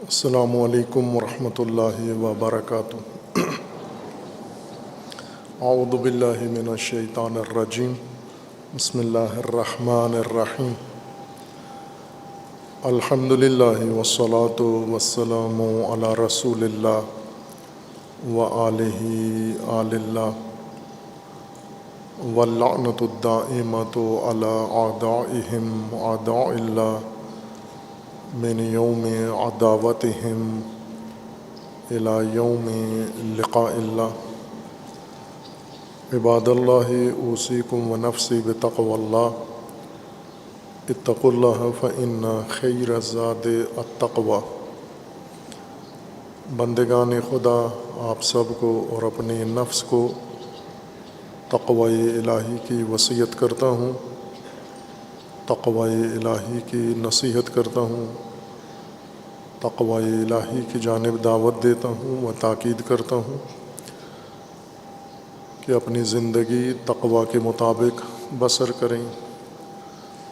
السلام علیکم ورحمۃ اللہ وبرکاتہ۔ اعوذ باللہ من الشیطان الرجیم، بسم اللہ الرحمن الرحیم۔ الحمد للہ والصلاة والسلام علی رسول اللہ وآلہ آل اللہ واللعنۃ الدائمۃ علی اعدائہم اعداء اللہ من یوم عداوتہم الی یوم لقاء اللہ۔ عباد اللہ اوصیکم ونفسی بتقوی اللہ، اتقوا اللہ فإن خیر الزاد التقوی۔ بندگان خدا، آپ سب کو اور اپنے نفس کو تقوی الہی کی وصیت کرتا ہوں، تقوی الہی کی نصیحت کرتا ہوں، تقوی الہی کی جانب دعوت دیتا ہوں و تاکید کرتا ہوں کہ اپنی زندگی تقوی کے مطابق بسر کریں،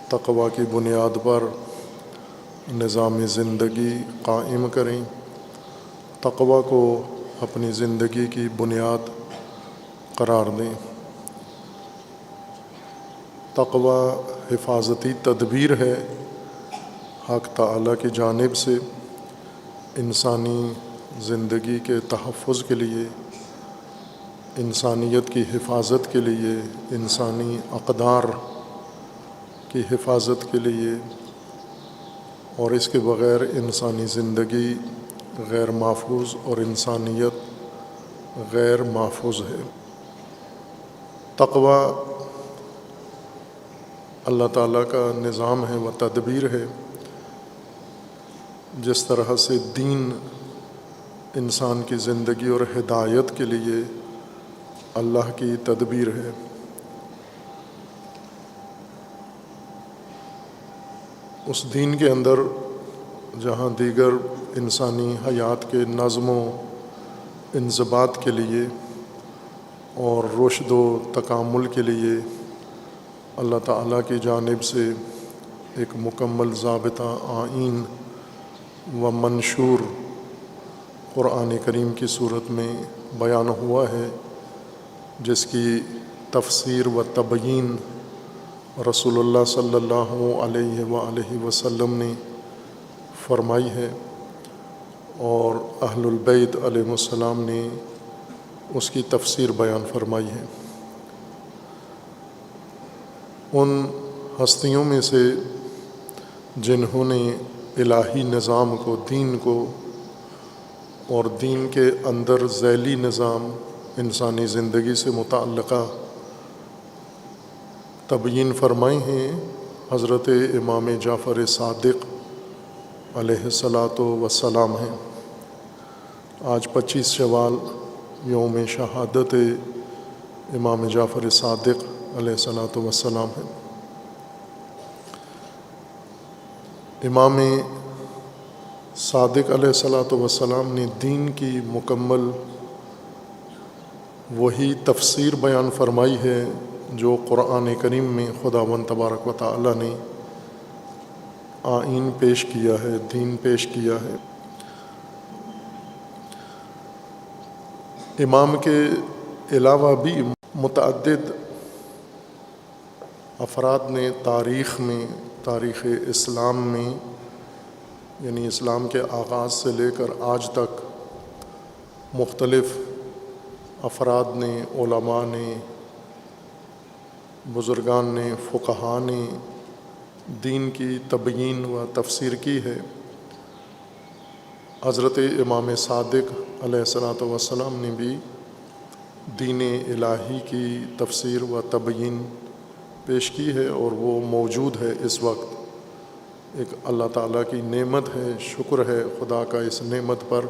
تقوی کی بنیاد پر نظام زندگی قائم کریں، تقوی کو اپنی زندگی کی بنیاد قرار دیں۔ تقوی حفاظتی تدبیر ہے حق تعالیٰ کی جانب سے انسانی زندگی کے تحفظ کے لیے، انسانیت کی حفاظت کے لیے، انسانی اقدار کی حفاظت کے لیے، اور اس کے بغیر انسانی زندگی غیر محفوظ اور انسانیت غیر محفوظ ہے۔ تقوی اللہ تعالیٰ کا نظام ہے و تدبیر ہے۔ جس طرح سے دین انسان کی زندگی اور ہدایت کے لیے اللہ کی تدبیر ہے، اس دین کے اندر جہاں دیگر انسانی حیات کے نظم و انضباط کے لیے اور رشد و تکامل کے لیے اللہ تعالیٰ کی جانب سے ایک مکمل ضابطہ آئین و منشور قرآن کریم کی صورت میں بیان ہوا ہے، جس کی تفسیر و تبیین رسول اللہ صلی اللہ علیہ وآلہ وسلم نے فرمائی ہے، اور اہل البیت علیہ السلام نے اس کی تفسیر بیان فرمائی ہے۔ ان ہستیوں میں سے جنہوں نے الہی نظام کو، دین کو، اور دین کے اندر ذیلی نظام انسانی زندگی سے متعلقہ تبیین فرمائے ہیں، حضرت امام جعفر صادق علیہ الصلاۃ والسلام ہیں۔ آج 25 شوال یوم شہادت امام جعفر صادق علیہ الصلاۃ والسلام ہے۔ امام صادق علیہ الصلاۃ والسلام نے دین کی مکمل وہی تفسیر بیان فرمائی ہے جو قرآن کریم میں خداوند تبارک و تعالیٰ نے آئین پیش کیا ہے، دین پیش کیا ہے۔ امام کے علاوہ بھی متعدد افراد نے تاریخ میں، تاریخ اسلام میں، یعنی اسلام کے آغاز سے لے کر آج تک مختلف افراد نے، علماء نے، بزرگان نے، فقہاء نے دین کی تبیین و تفسیر کی ہے۔ حضرت امام صادق علیہ الصلاۃ والسلام نے بھی دین الہی کی تفسیر و تبیین پیش کی ہے، اور وہ موجود ہے اس وقت۔ ایک اللہ تعالیٰ کی نعمت ہے، شکر ہے خدا کا اس نعمت پر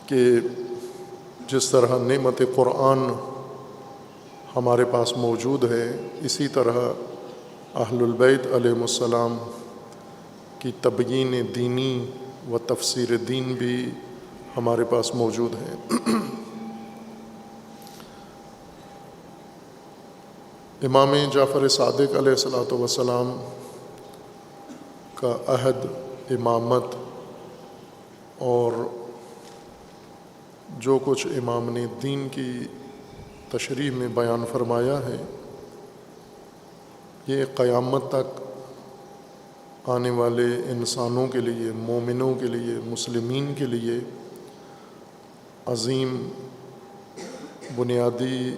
کہ جس طرح نعمت قرآن ہمارے پاس موجود ہے، اسی طرح اہل البیت علیہ السلام کی تبیین دینی و تفسیر دین بھی ہمارے پاس موجود ہے۔ امام جعفر صادق علیہ الصلاۃ والسلام کا عہد امامت اور جو کچھ امام نے دین کی تشریح میں بیان فرمایا ہے، یہ قیامت تک آنے والے انسانوں کے لیے، مومنوں کے لیے، مسلمین کے لیے عظیم بنیادی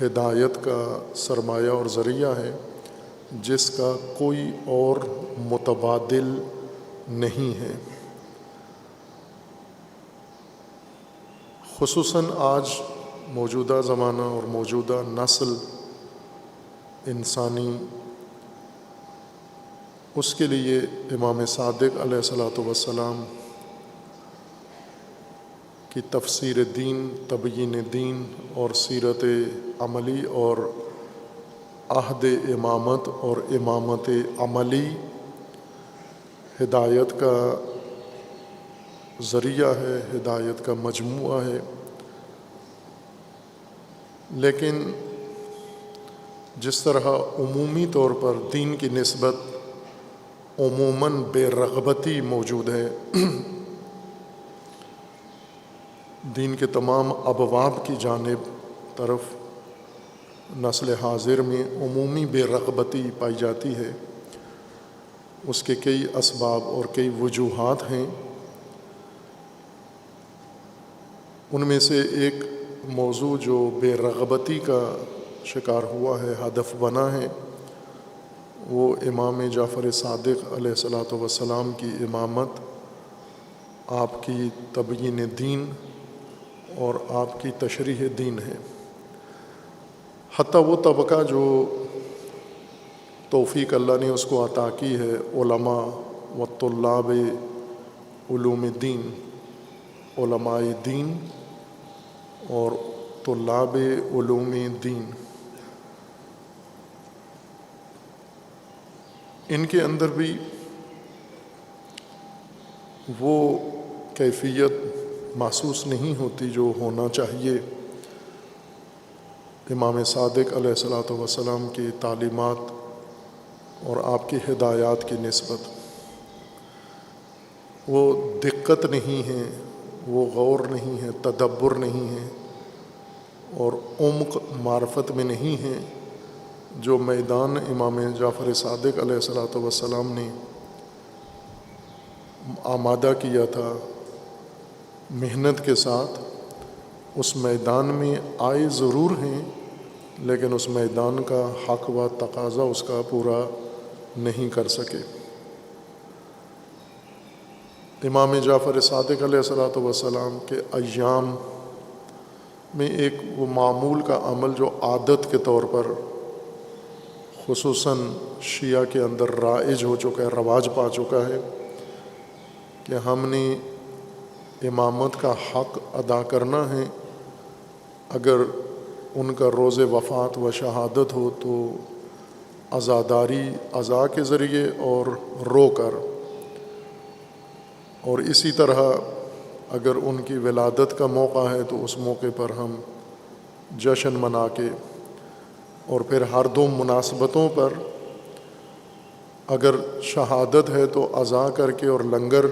ہدایت کا سرمایہ اور ذریعہ ہے، جس کا کوئی اور متبادل نہیں ہے۔ خصوصاً آج موجودہ زمانہ اور موجودہ نسل انسانی، اس کے لیے امام صادق علیہ الصلاۃ والسلام کی تفسیر دین، تبیین دین اور سیرت عملی اور عہد امامت اور امامت عملی ہدایت کا ذریعہ ہے، ہدایت کا مجموعہ ہے۔ لیکن جس طرح عمومی طور پر دین کی نسبت عموماً بے رغبتی موجود ہے، دین کے تمام ابواب کی جانب طرف نسل حاضر میں عمومی بے رغبتی پائی جاتی ہے، اس کے کئی اسباب اور کئی وجوہات ہیں۔ ان میں سے ایک موضوع جو بے رغبتی کا شکار ہوا ہے، ہدف بنا ہے، وہ امام جعفر صادق علیہ الصلاۃ والسلام کی امامت، آپ کی تبیین دین اور آپ کی تشریح دین ہے۔ حتیٰ وہ طبقہ جو توفیق اللہ نے اس کو عطا کی ہے، علماء و طلاب علوم دین، علماء دین اور طلاب علوم دین، ان کے اندر بھی وہ کیفیت محسوس نہیں ہوتی جو ہونا چاہیے امام صادق علیہ الصلاۃ والسلام کی تعلیمات اور آپ کی ہدایات کی نسبت۔ وہ دقت نہیں ہے، وہ غور نہیں ہے، تدبر نہیں ہے اور عمق معرفت میں نہیں ہے جو میدان امام جعفر صادق علیہ الصلاۃ والسلام نے آمادہ کیا تھا محنت کے ساتھ۔ اس میدان میں آئے ضرور ہیں، لیکن اس میدان کا حق و تقاضا اس کا پورا نہیں کر سکے۔ امام جعفر صادق علیہ الصلاۃ والسلام کے ایام میں ایک وہ معمول کا عمل جو عادت کے طور پر خصوصاً شیعہ کے اندر رائج ہو چکا ہے، رواج پا چکا ہے، کہ ہم نے امامت کا حق ادا کرنا ہے۔ اگر ان کا روز وفات و شہادت ہو تو عزاداری، عزا کے ذریعے اور رو کر، اور اسی طرح اگر ان کی ولادت کا موقع ہے تو اس موقع پر ہم جشن منا کے، اور پھر ہر دو مناسبتوں پر اگر شہادت ہے تو عزا کر کے اور لنگر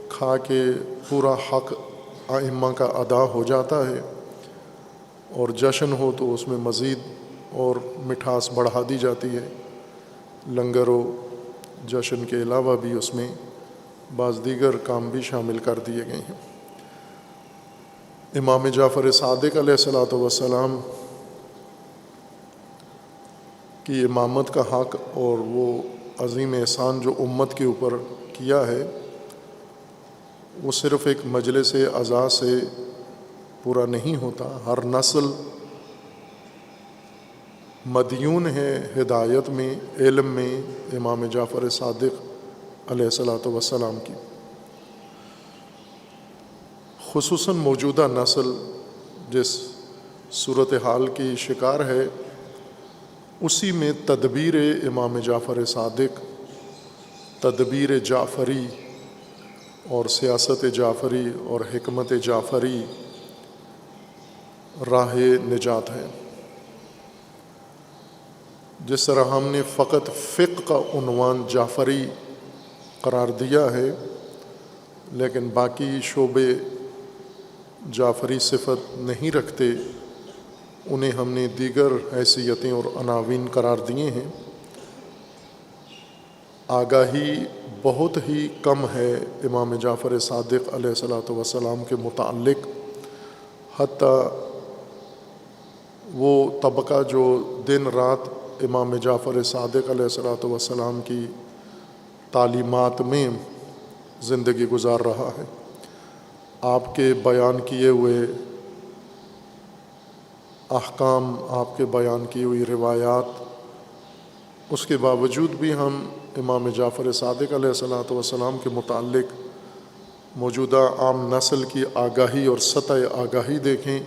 کھا کے پورا حق ائمہ کا ادا ہو جاتا ہے، اور جشن ہو تو اس میں مزید اور مٹھاس بڑھا دی جاتی ہے۔ لنگر و جشن کے علاوہ بھی اس میں بعض دیگر کام بھی شامل کر دیے گئے ہیں۔ امام جعفر صادق علیہ الصلاۃ والسلام کی امامت کا حق اور وہ عظیم احسان جو امت کے اوپر کیا ہے، وہ صرف ایک مجلس عزا سے پورا نہیں ہوتا۔ ہر نسل مدیون ہے ہدایت میں، علم میں امام جعفر صادق علیہ الصلاۃ والسلام کی۔ خصوصاً موجودہ نسل جس صورتحال کی شکار ہے، اسی میں تدبیر امام جعفر صادق، تدبیر جعفری اور سیاست جعفری اور حکمت جعفری راہ نجات ہے۔ جس طرح ہم نے فقط فقہ کا عنوان جعفری قرار دیا ہے، لیکن باقی شعبے جعفری صفت نہیں رکھتے، انہیں ہم نے دیگر حیثیتیں اور عناوین قرار دیے ہیں۔ آگاہی بہت ہی کم ہے امام جعفر صادق علیہ الصلوۃ والسلام کے متعلق، حتیٰ وہ طبقہ جو دن رات امام جعفر صادق علیہ الصلوۃ والسلام کی تعلیمات میں زندگی گزار رہا ہے، آپ کے بیان کیے ہوئے احکام، آپ کے بیان کی ہوئی روایات، اس کے باوجود بھی ہم امام جعفر صادق علیہ الصلوۃ والسلام کے متعلق موجودہ عام نسل کی آگاہی اور سطح آگاہی دیکھیں،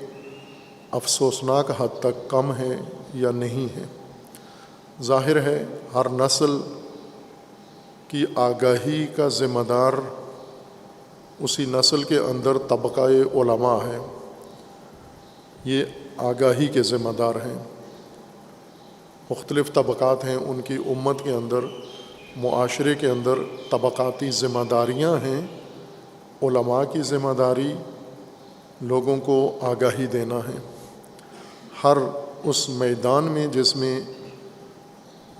افسوسناک حد تک کم ہے یا نہیں ہے۔ ظاہر ہے ہر نسل کی آگاہی کا ذمہ دار اسی نسل کے اندر طبقہ علماء ہے، یہ آگاہی کے ذمہ دار ہیں۔ مختلف طبقات ہیں ان کی امت کے اندر، معاشرے کے اندر طبقاتی ذمہ داریاں ہیں۔ علماء کی ذمہ داری لوگوں کو آگاہی دینا ہے، ہر اس میدان میں جس میں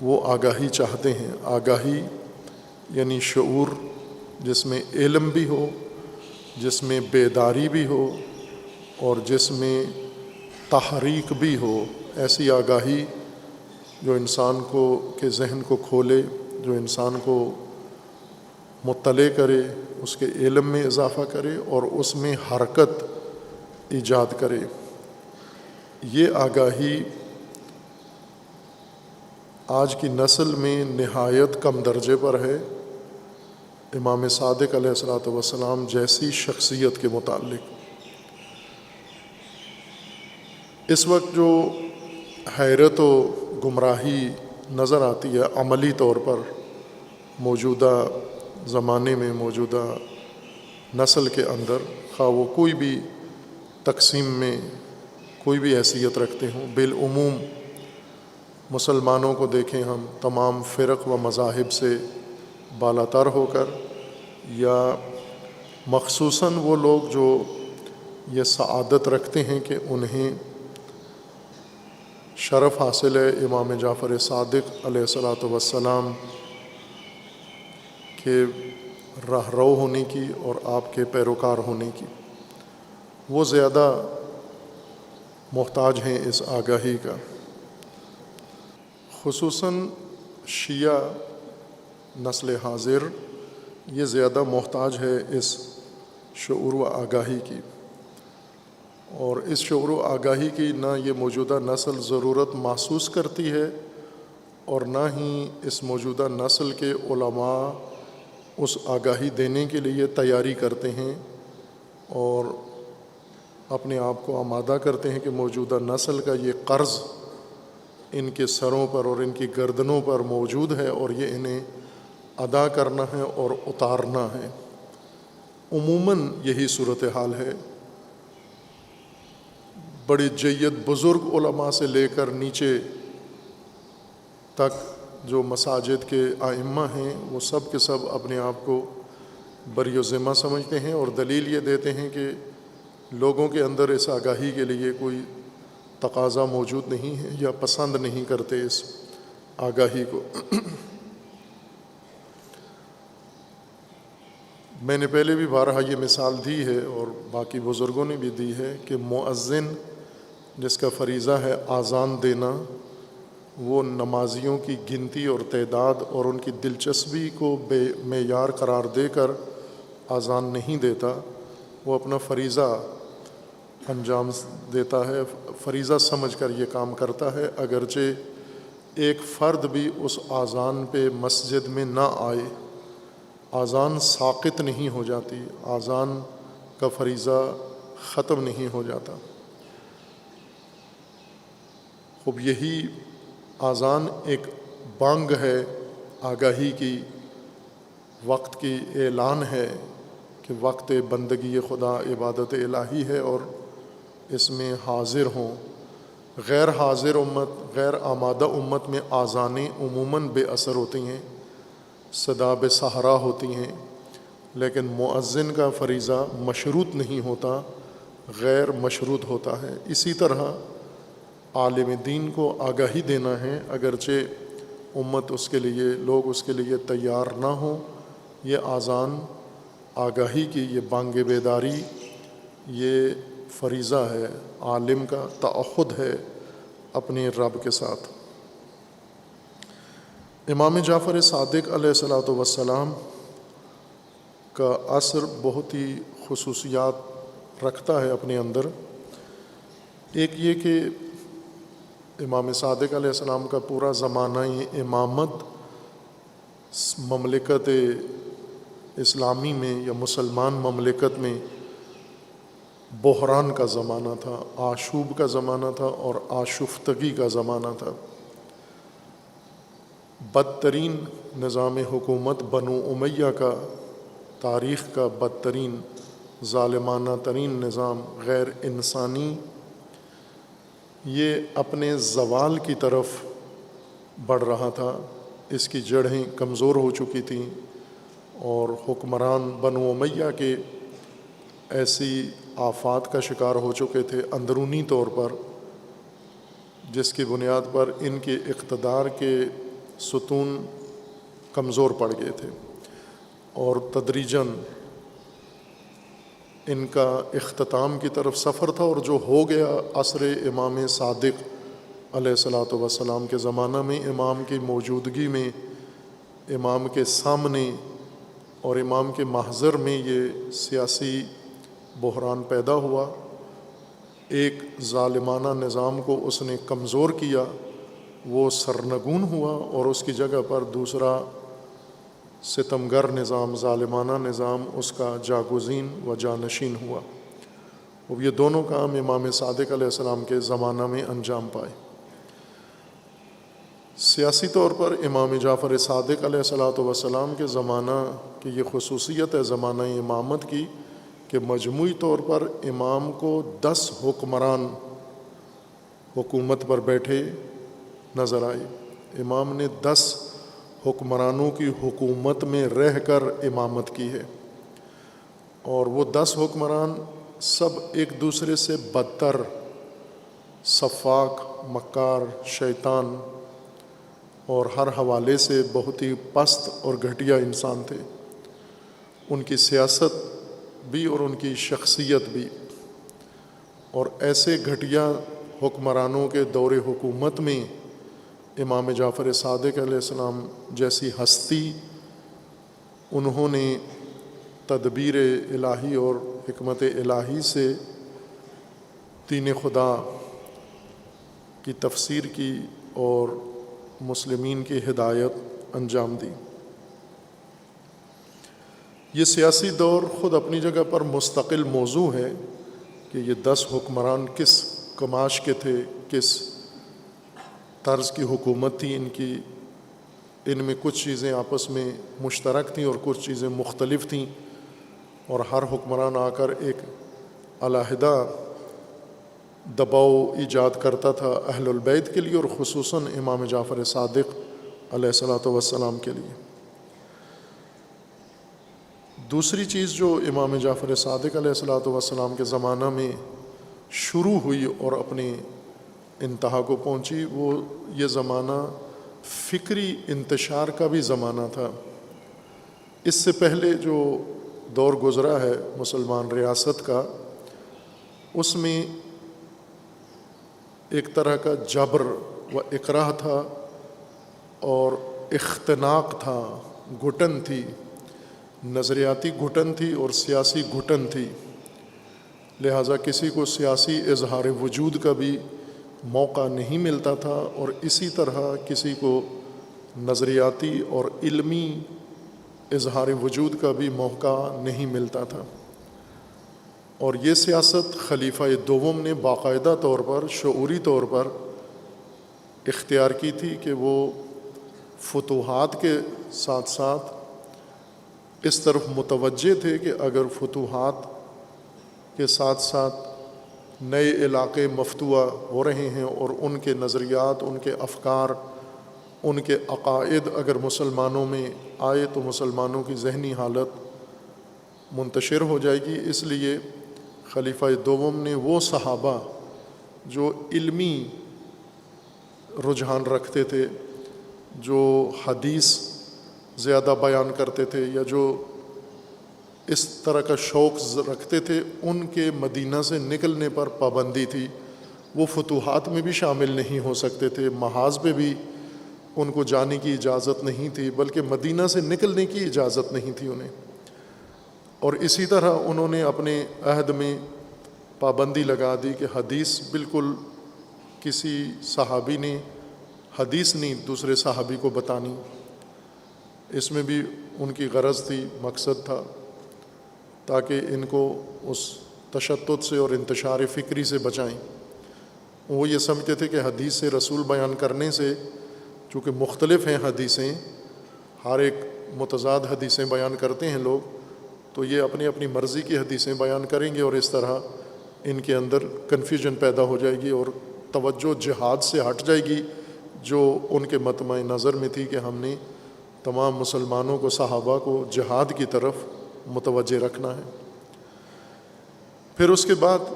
وہ آگاہی چاہتے ہیں۔ آگاہی یعنی شعور، جس میں علم بھی ہو، جس میں بیداری بھی ہو اور جس میں تحریک بھی ہو، ایسی آگاہی جو انسان کو کے ذہن کو کھولے، جو انسان کو مطلع کرے، اس کے علم میں اضافہ کرے اور اس میں حرکت ایجاد کرے۔ یہ آگاہی آج کی نسل میں نہایت کم درجے پر ہے امام صادق علیہ الصلوۃ والسلام جیسی شخصیت کے متعلق۔ اس وقت جو حیرت و گمراہی نظر آتی ہے عملی طور پر موجودہ زمانے میں، موجودہ نسل کے اندر، خواہ وہ کوئی بھی تقسیم میں کوئی بھی حیثیت رکھتے ہوں، بالعموم مسلمانوں کو دیکھیں ہم تمام فرق و مذاہب سے بالا تر ہو کر، یا مخصوصاً وہ لوگ جو یہ سعادت رکھتے ہیں کہ انہیں شرف حاصل ہے امام جعفر صادق علیہ الصلوۃ والسلام کے راہرو ہونے کی اور آپ کے پیروکار ہونے کی، وہ زیادہ محتاج ہیں اس آگاہی کا۔ خصوصاً شیعہ نسل حاضر یہ زیادہ محتاج ہے اس شعور و آگاہی کی، اور اس شعور و آگاہی کی نہ یہ موجودہ نسل ضرورت محسوس کرتی ہے، اور نہ ہی اس موجودہ نسل کے علماء اس آگاہی دینے کے لیے تیاری کرتے ہیں اور اپنے آپ کو آمادہ کرتے ہیں کہ موجودہ نسل کا یہ قرض ان کے سروں پر اور ان کی گردنوں پر موجود ہے اور یہ انہیں ادا کرنا ہے اور اتارنا ہے۔ عموماً یہی صورتحال ہے، بڑے جید بزرگ علماء سے لے کر نیچے تک جو مساجد کے ائمہ ہیں، وہ سب کے سب اپنے آپ کو بری و ذمہ سمجھتے ہیں اور دلیل یہ دیتے ہیں کہ لوگوں کے اندر اس آگاہی کے لیے کوئی تقاضا موجود نہیں ہے یا پسند نہیں کرتے اس آگاہی کو۔ میں نے پہلے بھی بارہا یہ مثال دی ہے اور باقی بزرگوں نے بھی دی ہے کہ مؤذن جس کا فریضہ ہے آذان دینا، وہ نمازیوں کی گنتی اور تعداد اور ان کی دلچسپی کو بے معیار قرار دے کر آذان نہیں دیتا، وہ اپنا فریضہ انجام دیتا ہے، فریضہ سمجھ کر یہ کام کرتا ہے، اگرچہ ایک فرد بھی اس آذان پہ مسجد میں نہ آئے، آذان ساقط نہیں ہو جاتی، آذان کا فریضہ ختم نہیں ہو جاتا۔ خب یہی آذان ایک بانگ ہے آگاہی کی، وقت کی اعلان ہے کہ وقت بندگی خدا، عبادت الہی ہے اور اس میں حاضر ہوں۔ غیر حاضر امت، غیر آمادہ امت میں آذانیں عموماً بے اثر ہوتی ہیں، صدا بے سہرا ہوتی ہیں، لیکن مؤذن کا فریضہ مشروط نہیں ہوتا، غیر مشروط ہوتا ہے۔ اسی طرح عالم دین کو آگاہی دینا ہے، اگرچہ امت اس کے لیے، لوگ اس کے لیے تیار نہ ہوں۔ یہ اذان آگاہی کی، یہ بانگ بیداری، یہ فریضہ ہے، عالم کا تعہد ہے اپنے رب کے ساتھ۔ امام جعفر صادق علیہ الصلاۃ والسلام کا عصر بہت ہی خصوصیات رکھتا ہے اپنے اندر۔ ایک یہ کہ امام صادق علیہ السلام کا پورا زمانہ امامت مملکت اسلامی میں یا مسلمان مملکت میں بحران کا زمانہ تھا، آشوب کا زمانہ تھا اور آشفتگی کا زمانہ تھا۔ بدترین نظام حکومت بنو امیہ کا، تاریخ کا بدترین ظالمانہ ترین نظام، غیر انسانی، یہ اپنے زوال کی طرف بڑھ رہا تھا۔ اس کی جڑیں کمزور ہو چکی تھیں اور حکمران بنو امیہ کے ایسی آفات کا شکار ہو چکے تھے اندرونی طور پر، جس کی بنیاد پر ان کے اقتدار کے ستون کمزور پڑ گئے تھے، اور تدریجاً ان کا اختتام کی طرف سفر تھا۔ اور جو ہو گیا عصر امام صادق علیہ الصلاۃ والسلام کے زمانہ میں، امام کی موجودگی میں، امام کے سامنے اور امام کے محضر میں یہ سیاسی بحران پیدا ہوا۔ ایک ظالمانہ نظام کو اس نے کمزور کیا، وہ سرنگون ہوا، اور اس کی جگہ پر دوسرا ستمگر نظام، ظالمانہ نظام اس کا جاگزین و جانشین ہوا۔ اب یہ دونوں کام امام صادق علیہ السلام کے زمانہ میں انجام پائے۔ سیاسی طور پر امام جعفر صادق علیہ الصلاۃ والسلام کے زمانہ کی یہ خصوصیت ہے زمانہ امامت کی کہ مجموعی طور پر امام کو 10 حکمران حکومت پر بیٹھے نظر آئے۔ امام نے 10 حکمرانوں کی حکومت میں رہ کر امامت کی ہے، اور وہ 10 حکمران سب ایک دوسرے سے بدتر، سفاک، مکار، شیطان اور ہر حوالے سے بہت ہی پست اور گھٹیا انسان تھے۔ ان کی سیاست بھی اور ان کی شخصیت بھی، اور ایسے گھٹیا حکمرانوں کے دور حکومت میں امام جعفر صادق علیہ السلام جیسی ہستی، انہوں نے تدبیر الہی اور حکمت الہی سے دین خدا کی تفسیر کی اور مسلمین کی ہدایت انجام دی۔ یہ سیاسی دور خود اپنی جگہ پر مستقل موضوع ہے کہ یہ 10 حکمران کس کماش کے تھے، کس طرز کی حکومت تھی ان کی۔ ان میں کچھ چیزیں آپس میں مشترک تھیں اور کچھ چیزیں مختلف تھیں، اور ہر حکمران آ کر ایک علیحدہ دباؤ ایجاد کرتا تھا اہل البیت کے لیے، اور خصوصاً امام جعفر صادق علیہ الصلاۃ والسلام کے لیے۔ دوسری چیز جو امام جعفر صادق علیہ الصلاۃ والسلام کے زمانہ میں شروع ہوئی اور اپنے انتہا کو پہنچی، وہ یہ زمانہ فکری انتشار کا بھی زمانہ تھا۔ اس سے پہلے جو دور گزرا ہے مسلمان ریاست کا، اس میں ایک طرح کا جبر و اکراہ تھا اور اختناق تھا، گھٹن تھی، نظریاتی گھٹن تھی اور سیاسی گھٹن تھی۔ لہٰذا کسی کو سیاسی اظہار وجود کا بھی موقع نہیں ملتا تھا، اور اسی طرح کسی کو نظریاتی اور علمی اظہار وجود کا بھی موقع نہیں ملتا تھا۔ اور یہ سیاست خلیفہ دوم نے باقاعدہ طور پر، شعوری طور پر اختیار کی تھی کہ وہ فتوحات کے ساتھ ساتھ اس طرف متوجہ تھے کہ اگر فتوحات کے ساتھ ساتھ نئے علاقے مفتوح ہو رہے ہیں اور ان کے نظریات، ان کے افکار، ان کے عقائد اگر مسلمانوں میں آئے تو مسلمانوں کی ذہنی حالت منتشر ہو جائے گی۔ اس لیے خلیفہ دوم نے وہ صحابہ جو علمی رجحان رکھتے تھے، جو حدیث زیادہ بیان کرتے تھے یا جو اس طرح کا شوق رکھتے تھے، ان کے مدینہ سے نکلنے پر پابندی تھی۔ وہ فتوحات میں بھی شامل نہیں ہو سکتے تھے، محاذ پہ بھی ان کو جانے کی اجازت نہیں تھی، بلکہ مدینہ سے نکلنے کی اجازت نہیں تھی انہیں۔ اور اسی طرح انہوں نے اپنے عہد میں پابندی لگا دی کہ حدیث بالکل کسی صحابی نے حدیث نہیں دوسرے صحابی کو بتانی۔ اس میں بھی ان کی غرض تھی، مقصد تھا، تاکہ ان کو اس تشدد سے اور انتشار فکری سے بچائیں۔ وہ یہ سمجھتے تھے کہ حدیث سے رسول بیان کرنے سے، چونکہ مختلف ہیں حدیثیں، ہر ایک متضاد حدیثیں بیان کرتے ہیں لوگ، تو یہ اپنی اپنی مرضی کی حدیثیں بیان کریں گے اور اس طرح ان کے اندر کنفیوژن پیدا ہو جائے گی اور توجہ جہاد سے ہٹ جائے گی، جو ان کے مطمع نظر میں تھی کہ ہم نے تمام مسلمانوں کو، صحابہ کو جہاد کی طرف متوجہ رکھنا ہے۔ پھر اس کے بعد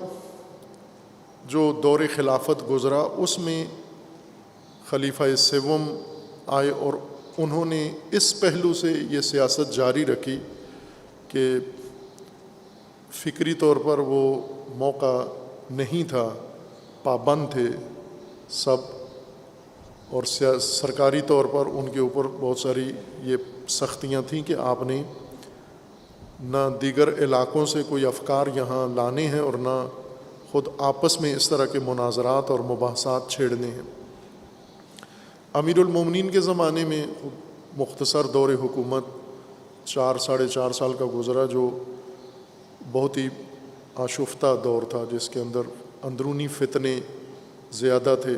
جو دور خلافت گزرا، اس میں خلیفہ سوم آئے اور انہوں نے اس پہلو سے یہ سیاست جاری رکھی کہ فکری طور پر وہ موقع نہیں تھا، پابند تھے سب، اور سرکاری طور پر ان کے اوپر بہت ساری یہ سختیاں تھیں کہ آپ نے نہ دیگر علاقوں سے کوئی افکار یہاں لانے ہیں اور نہ خود آپس میں اس طرح کے مناظرات اور مباحثات چھیڑنے ہیں۔ امیر المومنین کے زمانے میں مختصر دور حکومت 4-4.5 سال کا گزرا، جو بہت ہی آشفتہ دور تھا، جس کے اندر اندرونی فتنے زیادہ تھے۔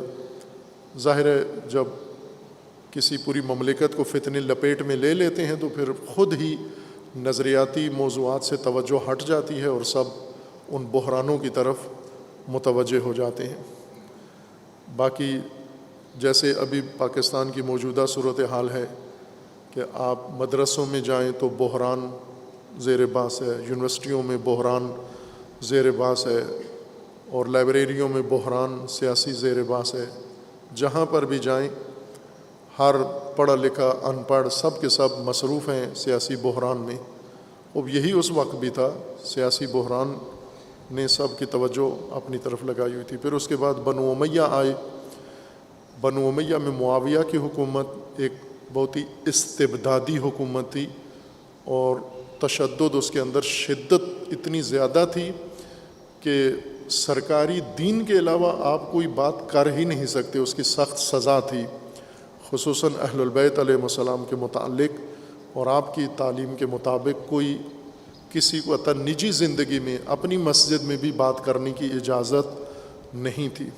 ظاہر ہے جب کسی پوری مملکت کو فتنے لپیٹ میں لے لیتے ہیں تو پھر خود ہی نظریاتی موضوعات سے توجہ ہٹ جاتی ہے اور سب ان بحرانوں کی طرف متوجہ ہو جاتے ہیں۔ باقی جیسے ابھی پاکستان کی موجودہ صورتحال ہے کہ آپ مدرسوں میں جائیں تو بحران زیر باس ہے، یونیورسٹیوں میں بحران زیر باس ہے، اور لائبریریوں میں بحران سیاسی زیر باس ہے۔ جہاں پر بھی جائیں ہر پڑھا لکھا ان پڑھ سب کے سب مصروف ہیں سیاسی بحران میں۔ اب یہی اس وقت بھی تھا، سیاسی بحران نے سب کی توجہ اپنی طرف لگائی ہوئی تھی۔ پھر اس کے بعد بنو امیہ آئے۔ بنو امیہ میں معاویہ کی حکومت ایک بہت ہی استبدادی حکومت تھی، اور تشدد اس کے اندر شدت اتنی زیادہ تھی کہ سرکاری دین کے علاوہ آپ کوئی بات کر ہی نہیں سکتے، اس کی سخت سزا تھی، خصوصاً اہل البیت علیہ السلام کے متعلق، اور آپ کی تعلیم کے مطابق کوئی کسی کو حتی نجی زندگی میں اپنی مسجد میں بھی بات کرنے کی اجازت نہیں تھی۔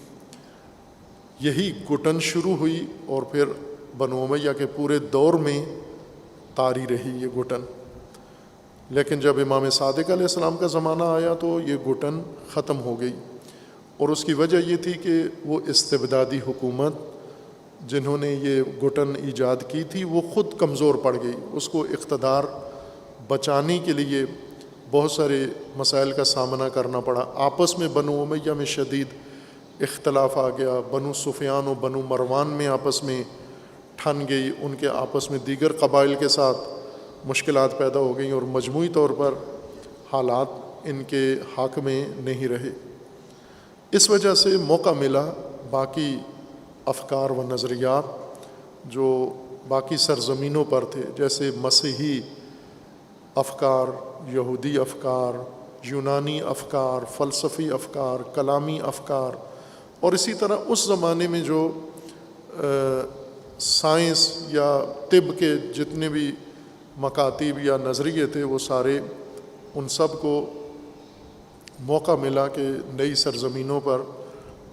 یہی گھٹن شروع ہوئی اور پھر بنو امیہ کے پورے دور میں طاری رہی یہ گھٹن، لیکن جب امام صادق علیہ السلام کا زمانہ آیا تو یہ گھٹن ختم ہو گئی، اور اس کی وجہ یہ تھی کہ وہ استبدادی حکومت جنہوں نے یہ گھٹن ایجاد کی تھی وہ خود کمزور پڑ گئی۔ اس کو اقتدار بچانے کے لیے بہت سارے مسائل کا سامنا کرنا پڑا۔ آپس میں بنو امیہ میں شدید اختلاف آ گیا، بنو سفیان و بنو مروان میں آپس میں ٹھن گئی، ان کے آپس میں دیگر قبائل کے ساتھ مشکلات پیدا ہو گئیں، اور مجموعی طور پر حالات ان کے حق میں نہیں رہے۔ اس وجہ سے موقع ملا باقی افکار و نظریات جو باقی سرزمینوں پر تھے، جیسے مسیحی افکار، یہودی افکار، یونانی افکار، فلسفی افکار، کلامی افکار، اور اسی طرح اس زمانے میں جو سائنس یا طب کے جتنے بھی مکاتب یا نظریے تھے وہ سارے، ان سب کو موقع ملا کہ نئی سرزمینوں پر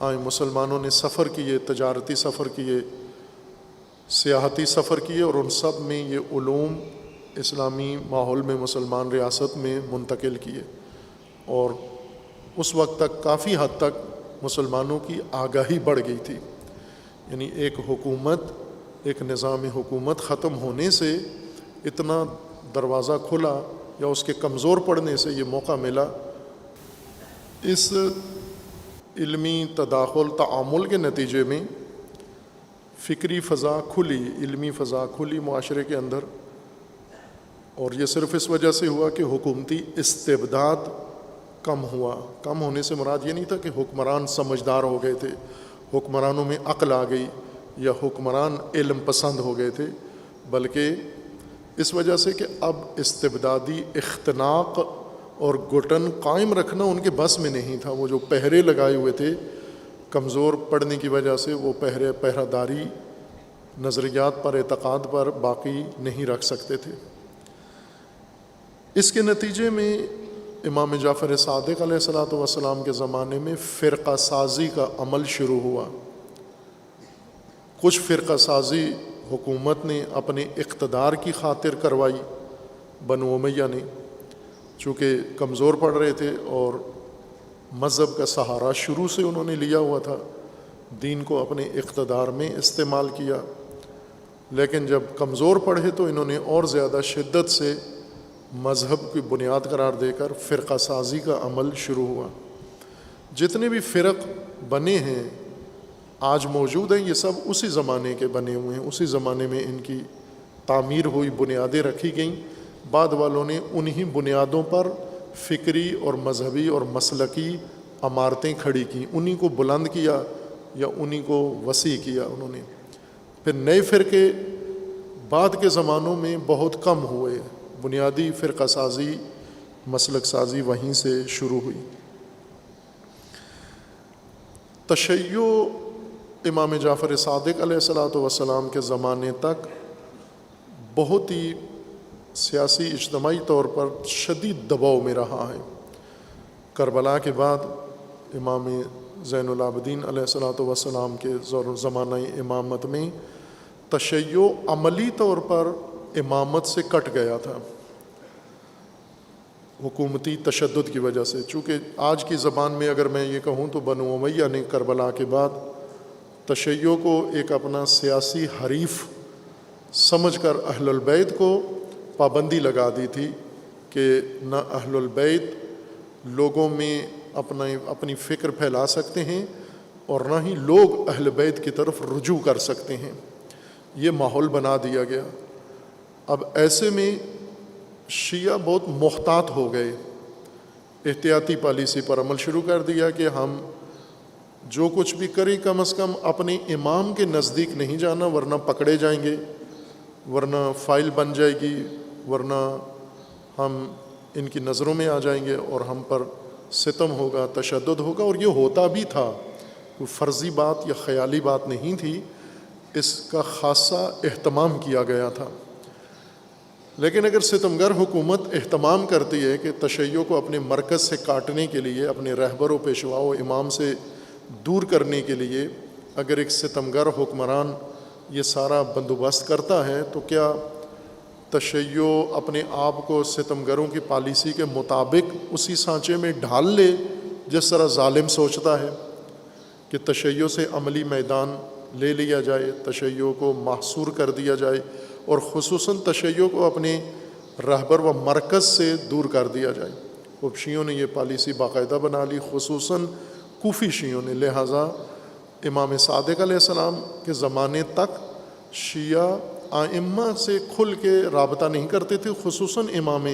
آئیں۔ مسلمانوں نے سفر کیے، تجارتی سفر کیے، سیاحتی سفر کیے، اور ان سب میں یہ علوم اسلامی ماحول میں مسلمان ریاست میں منتقل کیے، اور اس وقت تک کافی حد تک مسلمانوں کی آگاہی بڑھ گئی تھی۔ یعنی ایک حکومت، ایک نظام حکومت ختم ہونے سے اتنا دروازہ کھلا یا اس کے کمزور پڑنے سے یہ موقع ملا۔ اس علمی تداخل تعامل کے نتیجے میں فکری فضا کھلی، علمی فضا کھلی معاشرے کے اندر، اور یہ صرف اس وجہ سے ہوا کہ حکومتی استبداد کم ہوا۔ کم ہونے سے مراد یہ نہیں تھا کہ حکمران سمجھدار ہو گئے تھے، حکمرانوں میں عقل آ گئی یا حکمران علم پسند ہو گئے تھے، بلکہ اس وجہ سے کہ اب استبدادی اختناق اور گھٹن قائم رکھنا ان کے بس میں نہیں تھا۔ وہ جو پہرے لگائے ہوئے تھے کمزور پڑنے کی وجہ سے، وہ پہرہ داری نظریات پر، اعتقاد پر باقی نہیں رکھ سکتے تھے۔ اس کے نتیجے میں امام جعفر صادق علیہ الصلاۃ والسلام کے زمانے میں فرقہ سازی کا عمل شروع ہوا۔ کچھ فرقہ سازی حکومت نے اپنے اقتدار کی خاطر کروائی، بنو امیہ نے، چونکہ کمزور پڑ رہے تھے اور مذہب کا سہارا شروع سے انہوں نے لیا ہوا تھا، دین کو اپنے اقتدار میں استعمال کیا، لیکن جب کمزور پڑے تو انہوں نے اور زیادہ شدت سے مذہب کی بنیاد قرار دے کر فرقہ سازی کا عمل شروع ہوا۔ جتنے بھی فرق بنے ہیں آج موجود ہیں، یہ سب اسی زمانے کے بنے ہوئے ہیں، اسی زمانے میں ان کی تعمیر ہوئی، بنیادیں رکھی گئیں، بعد والوں نے انہی بنیادوں پر فکری اور مذہبی اور مسلکی عمارتیں کھڑی کیں، انہی کو بلند کیا یا انہی کو وسیع کیا انہوں نے۔ پھر نئے فرقے بعد کے زمانوں میں بہت کم ہوئے، بنیادی فرقہ سازی، مسلک سازی وہیں سے شروع ہوئی۔ تشیع امام جعفر صادق علیہ الصلاۃ والسلام کے زمانے تک بہت ہی سیاسی اجتماعی طور پر شدید دباؤ میں رہا ہے۔ کربلا کے بعد امام زین العابدین علیہ الصلاۃ والسلام کے زمانہ امامت میں تشیع عملی طور پر امامت سے کٹ گیا تھا حکومتی تشدد کی وجہ سے۔ چونکہ آج کی زبان میں اگر میں یہ کہوں تو بنو امیہ نے کربلا کے بعد تشیع کو ایک اپنا سیاسی حریف سمجھ کر اہل البیت کو پابندی لگا دی تھی کہ نہ اہل البیت لوگوں میں اپنی فکر پھیلا سکتے ہیں اور نہ ہی لوگ اہل بیت کی طرف رجوع کر سکتے ہیں۔ یہ ماحول بنا دیا گیا۔ اب ایسے میں شیعہ بہت محتاط ہو گئے، احتیاطی پالیسی پر عمل شروع کر دیا کہ ہم جو کچھ بھی کریں کم از کم اپنے امام کے نزدیک نہیں جانا، ورنہ پکڑے جائیں گے، ورنہ فائل بن جائے گی، ورنہ ہم ان کی نظروں میں آ جائیں گے اور ہم پر ستم ہوگا، تشدد ہوگا۔ اور یہ ہوتا بھی تھا، کوئی فرضی بات یا خیالی بات نہیں تھی، اس کا خاصا اہتمام کیا گیا تھا۔ لیکن اگر ستمگر حکومت اہتمام کرتی ہے کہ تشیع کو اپنے مرکز سے کاٹنے کے لیے، اپنے رہبر و پیشوا و امام سے دور کرنے کے لیے اگر ایک ستمگر حکمران یہ سارا بندوبست کرتا ہے، تو کیا تشیع اپنے آپ کو ستمگروں کی پالیسی کے مطابق اسی سانچے میں ڈھال لے جس طرح ظالم سوچتا ہے کہ تشیع سے عملی میدان لے لیا جائے، تشیع کو محصور کر دیا جائے اور خصوصاً تشیع کو اپنے رہبر و مرکز سے دور کر دیا جائے؟ خوب شیعوں نے یہ پالیسی باقاعدہ بنا لی، خصوصاً کوفی شیعوں نے۔ لہٰذا امام صادق علیہ السلام کے زمانے تک شیعہ ائمہ سے کھل کے رابطہ نہیں کرتے تھے، خصوصاً امام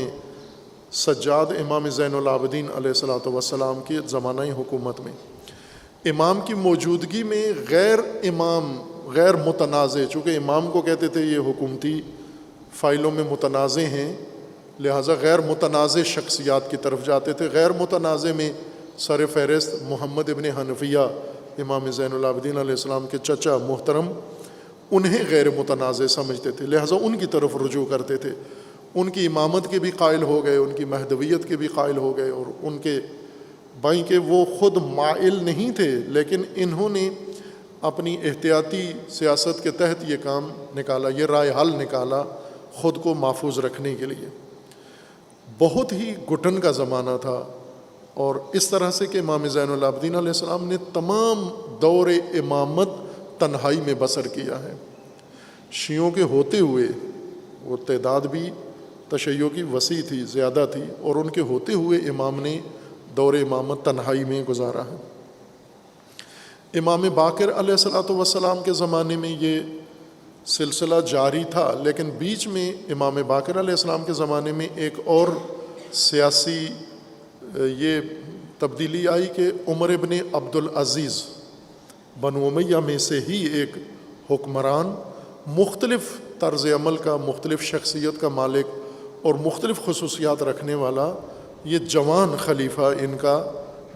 سجاد، امام زین العابدین علیہ الصلاۃ والسلام کی زمانہ حکومت میں امام کی موجودگی میں امام غیر متنازع، چونکہ امام کو کہتے تھے یہ حکومتی فائلوں میں متنازع ہیں، لہٰذا غیر متنازع شخصیات کی طرف جاتے تھے۔ غیر متنازع میں سر فہرست محمد ابن حنفیہ، امام زین العابدین علیہ السلام کے چچا محترم، انہیں غیر متنازع سمجھتے تھے، لہٰذا ان کی طرف رجوع کرتے تھے۔ ان کی امامت کے بھی قائل ہو گئے، ان کی مہدویت کے بھی قائل ہو گئے، اور ان کے بائیں کہ وہ خود مائل نہیں تھے، لیکن انہوں نے اپنی احتیاطی سیاست کے تحت یہ کام نکالا، یہ رائے حل نکالا خود کو محفوظ رکھنے کے لیے۔ بہت ہی گھٹن کا زمانہ تھا، اور اس طرح سے کہ امام زین العابدین علیہ السلام نے تمام دور امامت تنہائی میں بسر کیا ہے۔ شیعوں کے ہوتے ہوئے وہ تعداد بھی تشیع کی وسیع تھی، زیادہ تھی، اور ان کے ہوتے ہوئے امام نے دور امامت تنہائی میں گزارا ہے۔ امام باقر علیہ الصلوۃ والسلام کے زمانے میں یہ سلسلہ جاری تھا، لیکن بیچ میں امام باقر علیہ السلام کے زمانے میں ایک اور سیاسی یہ تبدیلی آئی کہ عمر ابن عبد العزیز بنو امیہ میں سے ہی ایک حکمران، مختلف طرز عمل کا، مختلف شخصیت کا مالک اور مختلف خصوصیات رکھنے والا یہ جوان خلیفہ ان کا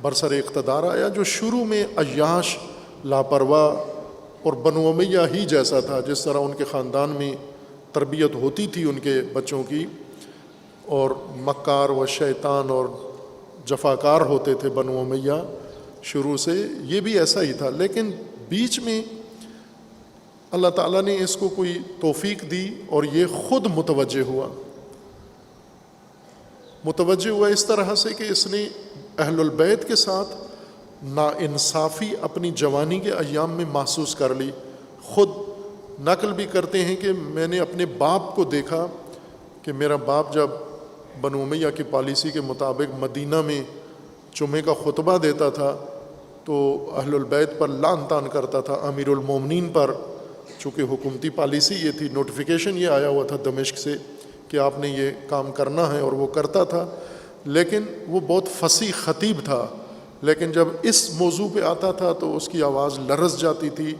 برسر اقتدار آیا، جو شروع میں عیاش، لاپرواہ اور بنو امیہ ہی جیسا تھا، جس طرح ان کے خاندان میں تربیت ہوتی تھی ان کے بچوں کی، اور مکار و شیطان اور جفاکار ہوتے تھے بنو امیہ شروع سے، یہ بھی ایسا ہی تھا۔ لیکن بیچ میں اللہ تعالیٰ نے اس کو کوئی توفیق دی اور یہ خود متوجہ ہوا اس طرح سے کہ اس نے اہل البیت کے ساتھ ناانصافی اپنی جوانی کے ایام میں محسوس کر لی۔ خود نقل بھی کرتے ہیں کہ میں نے اپنے باپ کو دیکھا کہ میرا باپ جب بنو امیہ کی پالیسی کے مطابق مدینہ میں جمعے کا خطبہ دیتا تھا تو اہل البیت پر لعن طعن کرتا تھا، امیر المومنین پر، چونکہ حکومتی پالیسی یہ تھی، نوٹیفیکیشن یہ آیا ہوا تھا دمشق سے کہ آپ نے یہ کام کرنا ہے، اور وہ کرتا تھا۔ لیکن وہ بہت فصیح خطیب تھا، لیکن جب اس موضوع پہ آتا تھا تو اس کی آواز لرز جاتی تھی،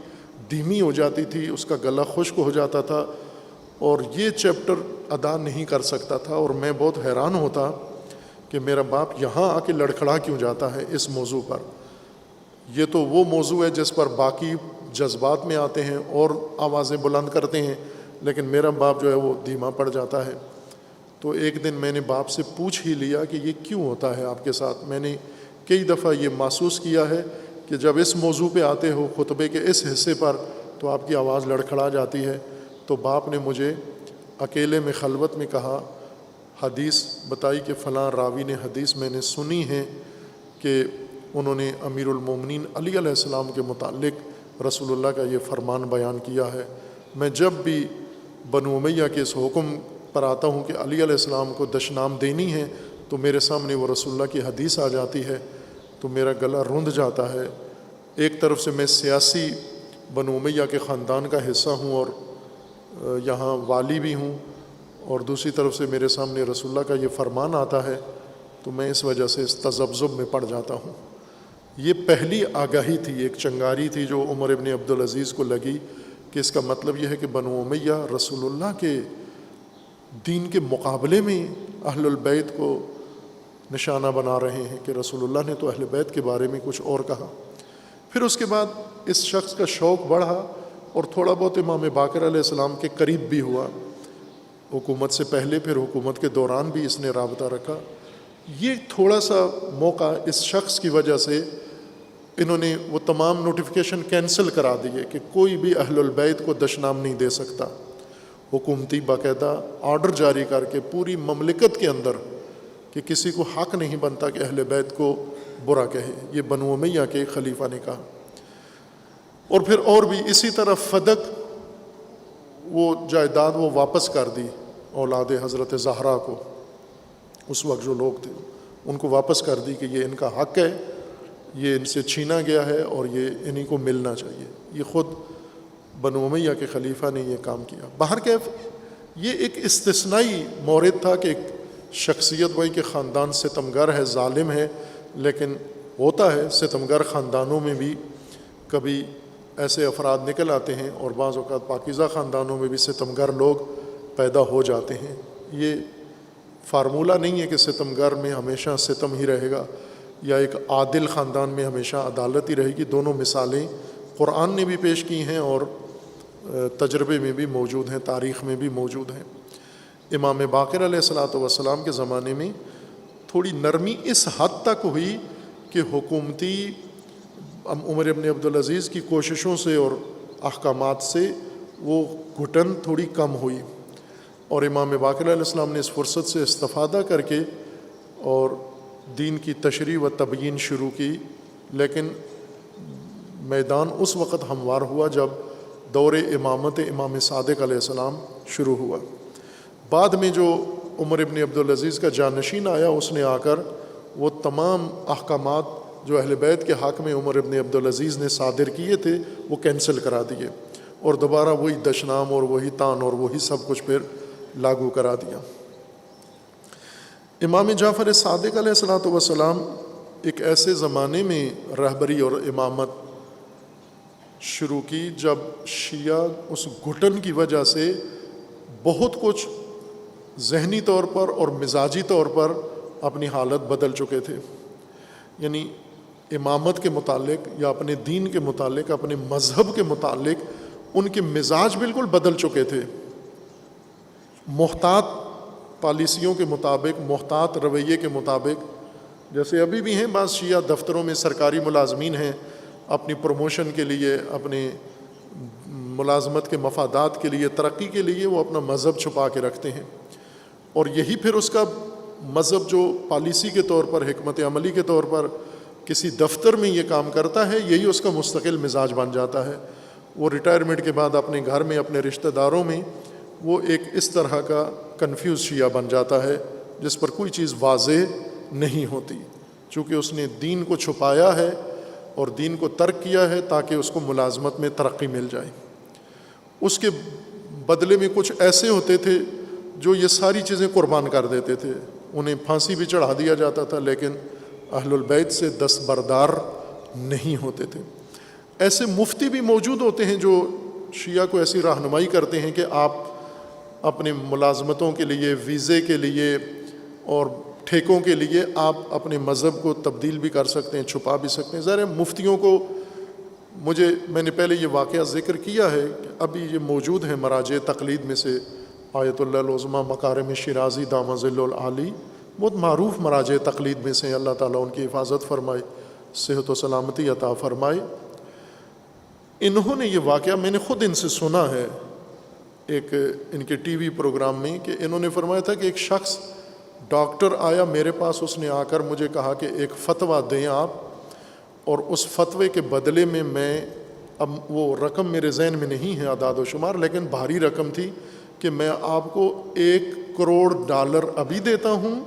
دھیمی ہو جاتی تھی، اس کا گلا خشک ہو جاتا تھا، اور یہ چیپٹر ادا نہیں کر سکتا تھا۔ اور میں بہت حیران ہوتا کہ میرا باپ یہاں آ کے لڑکھڑا کیوں جاتا ہے اس موضوع پر، یہ تو وہ موضوع ہے جس پر باقی جذبات میں آتے ہیں اور آوازیں بلند کرتے ہیں، لیکن میرا باپ جو ہے وہ دھیما پڑ جاتا ہے۔ تو ایک دن میں نے باپ سے پوچھ ہی لیا کہ یہ کیوں ہوتا ہے آپ کے ساتھ؟ میں نے کئی دفعہ یہ محسوس کیا ہے کہ جب اس موضوع پہ آتے ہو خطبے کے اس حصے پر تو آپ کی آواز لڑکھڑا جاتی ہے۔ تو باپ نے مجھے اکیلے میں خلوت میں کہا، حدیث بتائی کہ فلاں راوی نے حدیث میں نے سنی ہے کہ انہوں نے امیر المومنین علی علیہ السلام کے متعلق رسول اللہ کا یہ فرمان بیان کیا ہے۔ میں جب بھی بنو امیہ کے اس حکم پر آتا ہوں کہ علی علیہ السلام کو دشنام دینی ہے تو میرے سامنے وہ رسول اللہ کی حدیث آ جاتی ہے تو میرا گلا رند جاتا ہے۔ ایک طرف سے میں سیاسی بنو امیہ کے خاندان کا حصہ ہوں اور یہاں والی بھی ہوں، اور دوسری طرف سے میرے سامنے رسول اللہ کا یہ فرمان آتا ہے تو میں اس وجہ سے اس تذبذب میں پڑ جاتا ہوں۔ یہ پہلی آگاہی تھی، ایک چنگاری تھی جو عمر ابن عبد العزیز کو لگی کہ اس کا مطلب یہ ہے کہ بنو امیہ رسول اللہ کے دین کے مقابلے میں اہل البیت کو نشانہ بنا رہے ہیں کہ رسول اللہ نے تو اہل بیت کے بارے میں کچھ اور کہا۔ پھر اس کے بعد اس شخص کا شوق بڑھا اور تھوڑا بہت امام باقر علیہ السلام کے قریب بھی ہوا، حکومت سے پہلے، پھر حکومت کے دوران بھی اس نے رابطہ رکھا۔ یہ تھوڑا سا موقع اس شخص کی وجہ سے انہوں نے وہ تمام نوٹیفیکیشن کینسل کرا دیے کہ کوئی بھی اہل البیت کو دشنام نہیں دے سکتا۔ حکومتی باقاعدہ آرڈر جاری کر کے پوری مملکت کے اندر کہ کسی کو حق نہیں بنتا کہ اہل بیت کو برا کہے، یہ بنو امیہ کے خلیفہ نے کہا۔ اور پھر اور بھی اسی طرح فدق، وہ جائیداد وہ واپس کر دی اولاد حضرت زہرا کو، اس وقت جو لوگ تھے ان کو واپس کر دی کہ یہ ان کا حق ہے، یہ ان سے چھینا گیا ہے اور یہ انہی کو ملنا چاہیے۔ یہ خود بنو امیہ کے خلیفہ نے یہ کام کیا۔ بہرکیف یہ ایک استثنائی مورد تھا کہ ایک شخصیت وہی کہ خاندان ستمگر ہے، ظالم ہے، لیکن ہوتا ہے ستمگر خاندانوں میں بھی کبھی ایسے افراد نکل آتے ہیں، اور بعض اوقات پاکیزہ خاندانوں میں بھی ستمگر لوگ پیدا ہو جاتے ہیں۔ یہ فارمولہ نہیں ہے کہ ستمگر میں ہمیشہ ستم ہی رہے گا یا ایک عادل خاندان میں ہمیشہ عدالت ہی رہے گی۔ دونوں مثالیں قرآن نے بھی پیش کی ہیں اور تجربے میں بھی موجود ہیں، تاریخ میں بھی موجود ہیں۔ امام باقر علیہ الصلوۃ والسلام کے زمانے میں تھوڑی نرمی اس حد تک ہوئی کہ حکومتی عمر ابن عبد العزیز کی کوششوں سے اور احکامات سے وہ گھٹن تھوڑی کم ہوئی، اور امام باقر علیہ السلام نے اس فرصت سے استفادہ کر کے اور دین کی تشریح و تبیین شروع کی۔ لیکن میدان اس وقت ہموار ہوا جب دور امامت امام صادق علیہ السلام شروع ہوا۔ بعد میں جو عمر ابن عبدالعزیز کا جانشین آیا، اس نے آ کر وہ تمام احکامات جو اہل بیت کے حق میں عمر ابن عبدالعزیز نے صادر کیے تھے وہ کینسل کرا دیے، اور دوبارہ وہی دشنام اور وہی تان اور وہی سب کچھ پھر لاگو کرا دیا۔ امام جعفر صادق علیہ الصلوۃ والسلام ایک ایسے زمانے میں رہبری اور امامت شروع کی جب شیعہ اس گھٹن کی وجہ سے بہت کچھ ذہنی طور پر اور مزاجی طور پر اپنی حالت بدل چکے تھے، یعنی امامت کے متعلق یا اپنے دین کے متعلق، اپنے مذہب کے متعلق ان کے مزاج بالکل بدل چکے تھے۔ محتاط پالیسیوں کے مطابق، محتاط رویے کے مطابق، جیسے ابھی بھی ہیں بعض شیعہ دفتروں میں سرکاری ملازمین ہیں، اپنی پروموشن کے لیے، اپنے ملازمت کے مفادات کے لیے، ترقی کے لیے وہ اپنا مذہب چھپا کے رکھتے ہیں، اور یہی پھر اس کا مذہب جو پالیسی کے طور پر، حکمت عملی کے طور پر کسی دفتر میں یہ کام کرتا ہے، یہی اس کا مستقل مزاج بن جاتا ہے۔ وہ ریٹائرمنٹ کے بعد اپنے گھر میں، اپنے رشتہ داروں میں وہ ایک اس طرح کا کنفیوز شیعہ بن جاتا ہے جس پر کوئی چیز واضح نہیں ہوتی، چونکہ اس نے دین کو چھپایا ہے اور دین کو ترک کیا ہے تاکہ اس کو ملازمت میں ترقی مل جائے۔ اس کے بدلے میں کچھ ایسے ہوتے تھے جو یہ ساری چیزیں قربان کر دیتے تھے، انہیں پھانسی بھی چڑھا دیا جاتا تھا، لیکن اہل البیت سے دستبردار نہیں ہوتے تھے۔ ایسے مفتی بھی موجود ہوتے ہیں جو شیعہ کو ایسی رہنمائی کرتے ہیں کہ آپ اپنے ملازمتوں کے لیے، ویزے کے لیے اور ٹھیکوں کے لیے آپ اپنے مذہب کو تبدیل بھی کر سکتے ہیں، چھپا بھی سکتے ہیں۔ ظاہر ہے مفتیوں کو میں نے پہلے یہ واقعہ ذکر کیا ہے کہ ابھی یہ موجود ہیں مراجع تقلید میں سے آیت اللہ العظمیٰ مکارم شیرازی دامہ ظل العالی، بہت معروف مراجع تقلید میں سے، اللہ تعالیٰ ان کی حفاظت فرمائے، صحت و سلامتی عطا فرمائے۔ انہوں نے یہ واقعہ میں نے خود ان سے سنا ہے ایک ان کے ٹی وی پروگرام میں، کہ انہوں نے فرمایا تھا کہ ایک شخص ڈاکٹر آیا میرے پاس، اس نے آ کر مجھے کہا کہ ایک فتویٰ دیں آپ، اور اس فتوے کے بدلے میں اب وہ رقم میرے ذہن میں نہیں ہے اعداد و شمار، لیکن بھاری رقم تھی، کہ میں آپ کو $1 کروڑ ابھی دیتا ہوں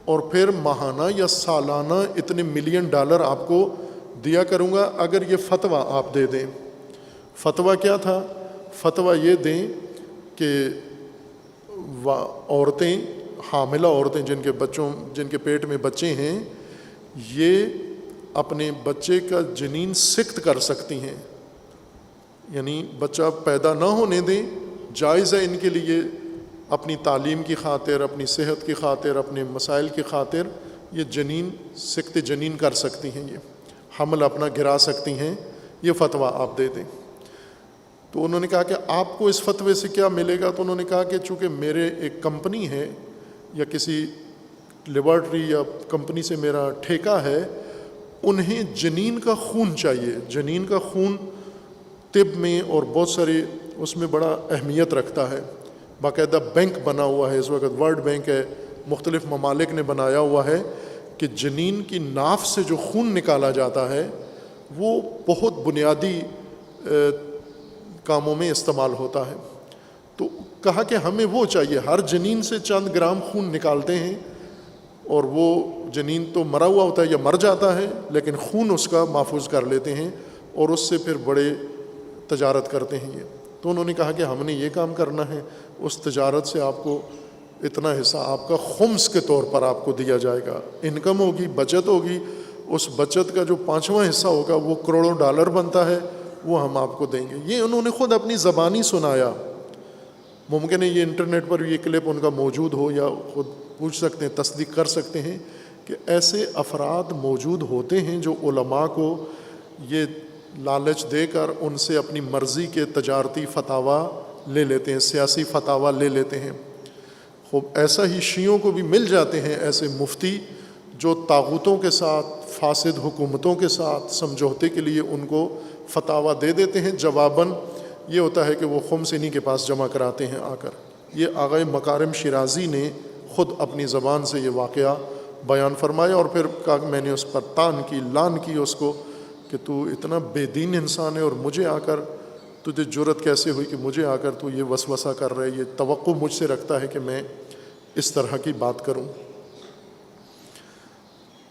اور پھر ماہانہ یا سالانہ اتنے $1 ملین آپ کو دیا کروں گا اگر یہ فتویٰ آپ دے دیں۔ فتویٰ کیا تھا؟ فتویٰ یہ دیں کہ عورتیں، حاملہ عورتیں جن کے پیٹ میں بچے ہیں، یہ اپنے بچے کا جنین سقط کر سکتی ہیں، یعنی بچہ پیدا نہ ہونے دیں، جائز ہے ان کے لیے، اپنی تعلیم کی خاطر، اپنی صحت کی خاطر، اپنے مسائل کی خاطر یہ جنین سقط جنین کر سکتی ہیں، یہ حمل اپنا گرا سکتی ہیں، یہ فتویٰ آپ دے دیں۔ تو انہوں نے کہا کہ آپ کو اس فتوے سے کیا ملے گا؟ تو انہوں نے کہا کہ چونکہ میرے ایک کمپنی ہے یا کسی لیبارٹری یا کمپنی سے میرا ٹھیکہ ہے، انہیں جنین کا خون چاہیے، جنین کا خون طب میں اور بہت سارے اس میں بڑا اہمیت رکھتا ہے، باقاعدہ بینک بنا ہوا ہے، اس وقت ورلڈ بینک ہے، مختلف ممالک نے بنایا ہوا ہے کہ جنین کی ناف سے جو خون نکالا جاتا ہے وہ بہت بنیادی کاموں میں استعمال ہوتا ہے۔ تو کہا کہ ہمیں وہ چاہیے، ہر جنین سے چند گرام خون نکالتے ہیں، اور وہ جنین تو مرا ہوا ہوتا ہے یا مر جاتا ہے، لیکن خون اس کا محفوظ کر لیتے ہیں اور اس سے پھر بڑے تجارت کرتے ہیں یہ۔ تو انہوں نے کہا کہ ہم نے یہ کام کرنا ہے، اس تجارت سے آپ کو اتنا حصہ آپ کا خمس کے طور پر آپ کو دیا جائے گا، انکم ہوگی، بچت ہوگی، اس بچت کا جو 5واں حصہ ہوگا وہ $کروڑوں بنتا ہے، وہ ہم آپ کو دیں گے۔ یہ انہوں نے خود اپنی زبانی سنایا، ممکن ہے یہ انٹرنیٹ پر یہ کلپ ان کا موجود ہو، یا خود پوچھ سکتے ہیں، تصدیق کر سکتے ہیں کہ ایسے افراد موجود ہوتے ہیں جو علماء کو یہ لالچ دے کر ان سے اپنی مرضی کے تجارتی فتاویٰ لے لیتے ہیں، سیاسی فتاویٰ لے لیتے ہیں۔ خوب ایسا ہی شیعوں کو بھی مل جاتے ہیں ایسے مفتی جو طاغوتوں کے ساتھ، فاسد حکومتوں کے ساتھ سمجھوتے کے لیے ان کو فتاویٰ دے دیتے ہیں، جواباً یہ ہوتا ہے کہ وہ خمس انہی کے پاس جمع کراتے ہیں آ کر۔ یہ آغا مکارم شیرازی نے خود اپنی زبان سے یہ واقعہ بیان فرمایا، اور پھر کہا کہ میں نے اس پر تان کی، لان کی اس کو کہ تو اتنا بے دین انسان ہے، اور مجھے آ کر تجھے جرت کیسے ہوئی کہ مجھے آ کر تو یہ وسوسہ کر رہا ہے، یہ توقع مجھ سے رکھتا ہے کہ میں اس طرح کی بات کروں۔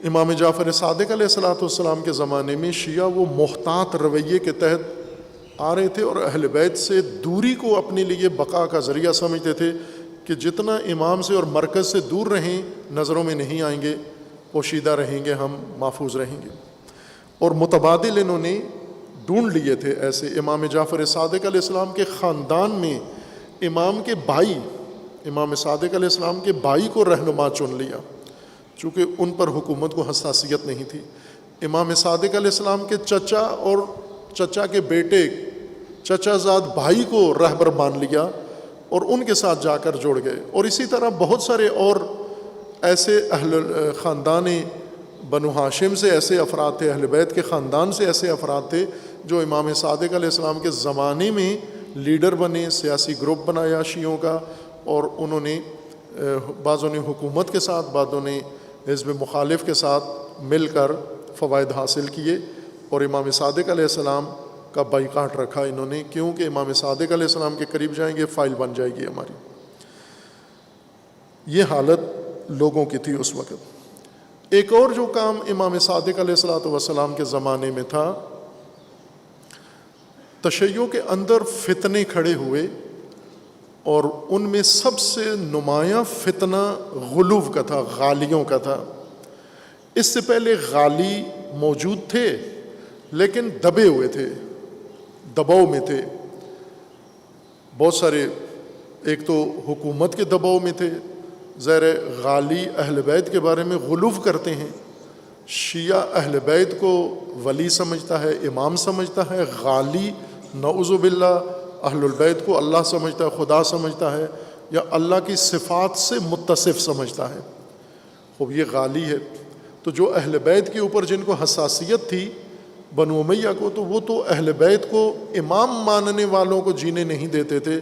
امام جعفر صادق علیہ الصلوۃ والسلام کے زمانے میں شیعہ وہ محتاط رویے کے تحت آ رہے تھے اور اہل بیت سے دوری کو اپنے لیے بقا کا ذریعہ سمجھتے تھے کہ جتنا امام سے اور مرکز سے دور رہیں نظروں میں نہیں آئیں گے، پوشیدہ رہیں گے، ہم محفوظ رہیں گے۔ اور متبادل انہوں نے ڈھونڈ لیے تھے ایسے۔ امام جعفر صادق علیہ السلام کے خاندان میں امام کے بھائی، امام صادق علیہ السلام کے بھائی کو رہنما چن لیا، چونکہ ان پر حکومت کو حساسیت نہیں تھی۔ امام صادق علیہ السلام کے چچا اور چچا کے بیٹے، چچا زاد بھائی کو رہبر مان لیا اور ان کے ساتھ جا کر جڑ گئے۔ اور اسی طرح بہت سارے اور ایسے اہل خاندان بنو ہاشم سے ایسے افراد تھے، اہل بیت کے خاندان سے ایسے افراد تھے جو امام صادق علیہ السلام کے زمانے میں لیڈر بنے، سیاسی گروپ بنایا شیعوں کا، اور انہوں نے بعضوں نے حکومت کے ساتھ، بعضوں نے حزب مخالف کے ساتھ مل کر فوائد حاصل کیے، اور امام صادق علیہ السلام کا بائیکاٹ رکھا انہوں نے، کیونکہ امام صادق علیہ السلام کے قریب جائیں گے فائل بن جائے گی ہماری۔ یہ حالت لوگوں کی تھی اس وقت۔ ایک اور جو کام امام صادق علیہ السلام کے زمانے میں تھا، تشیع کے اندر فتنے کھڑے ہوئے، اور ان میں سب سے نمایاں فتنہ غلو کا تھا، غالیوں کا تھا۔ اس سے پہلے غالی موجود تھے لیکن دبے ہوئے تھے، دباؤ میں تھے بہت سارے۔ ایک تو حکومت کے دباؤ میں تھے، ظاہر غالی اہل بیت کے بارے میں غلو کرتے ہیں۔ شیعہ اہل بیت کو ولی سمجھتا ہے، امام سمجھتا ہے، غالی نعوذ باللہ اہل البیت کو اللہ سمجھتا ہے، خدا سمجھتا ہے، یا اللہ کی صفات سے متصف سمجھتا ہے۔ خوب یہ غالی ہے۔ تو جو اہل بیت کے اوپر جن کو حساسیت تھی بنو امیہ کو، تو وہ تو اہل بیت کو امام ماننے والوں کو جینے نہیں دیتے تھے،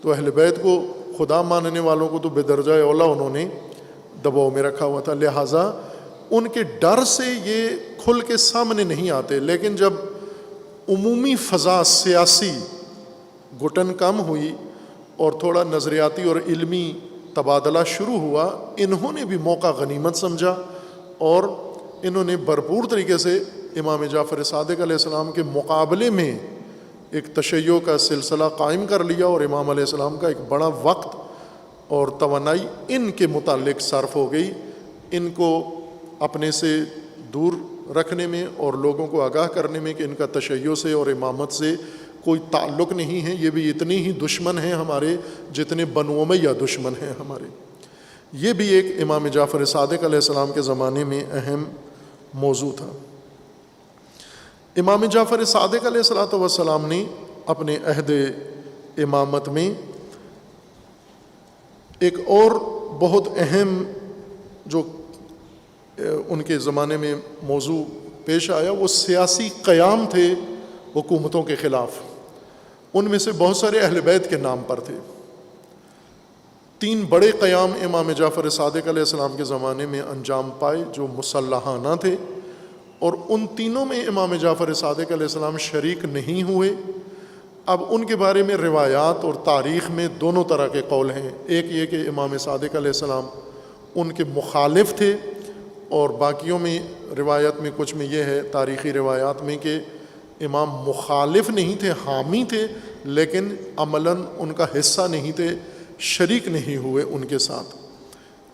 تو اہل بیت کو خدا ماننے والوں کو تو بے درجہ اولیٰ انہوں نے دباؤ میں رکھا ہوا تھا۔ لہٰذا ان کے ڈر سے یہ کھل کے سامنے نہیں آتے، لیکن جب عمومی فضا سیاسی گھٹن کم ہوئی اور تھوڑا نظریاتی اور علمی تبادلہ شروع ہوا، انہوں نے بھی موقع غنیمت سمجھا اور انہوں نے بھرپور طریقے سے امام جعفر صادق علیہ السلام کے مقابلے میں ایک تشیع کا سلسلہ قائم کر لیا، اور امام علیہ السلام کا ایک بڑا وقت اور توانائی ان کے متعلق صرف ہو گئی، ان کو اپنے سے دور رکھنے میں اور لوگوں کو آگاہ کرنے میں کہ ان کا تشیع سے اور امامت سے کوئی تعلق نہیں ہے، یہ بھی اتنی ہی دشمن ہیں ہمارے جتنے بنو امیہ دشمن ہیں ہمارے۔ یہ بھی ایک امام جعفر صادق علیہ السلام کے زمانے میں اہم موضوع تھا۔ امام جعفر صادق علیہ السلام نے اپنے عہد امامت میں ایک اور بہت اہم جو ان کے زمانے میں موضوع پیش آیا، وہ سیاسی قیام تھے حکومتوں کے خلاف۔ ان میں سے بہت سارے اہل بیت کے نام پر تھے۔ 3 بڑے قیام امام جعفر صادق علیہ السلام کے زمانے میں انجام پائے جو مسلحانہ تھے، اور ان تینوں میں امام جعفر صادق علیہ السلام شریک نہیں ہوئے۔ اب ان کے بارے میں روایات اور تاریخ میں دونوں طرح کے قول ہیں۔ ایک یہ کہ امام صادق علیہ السلام ان کے مخالف تھے، اور باقیوں میں روایت میں کچھ میں یہ ہے تاریخی روایات میں کہ امام مخالف نہیں تھے، حامی تھے، لیکن عملاً ان کا حصہ نہیں تھے، شریک نہیں ہوئے ان کے ساتھ۔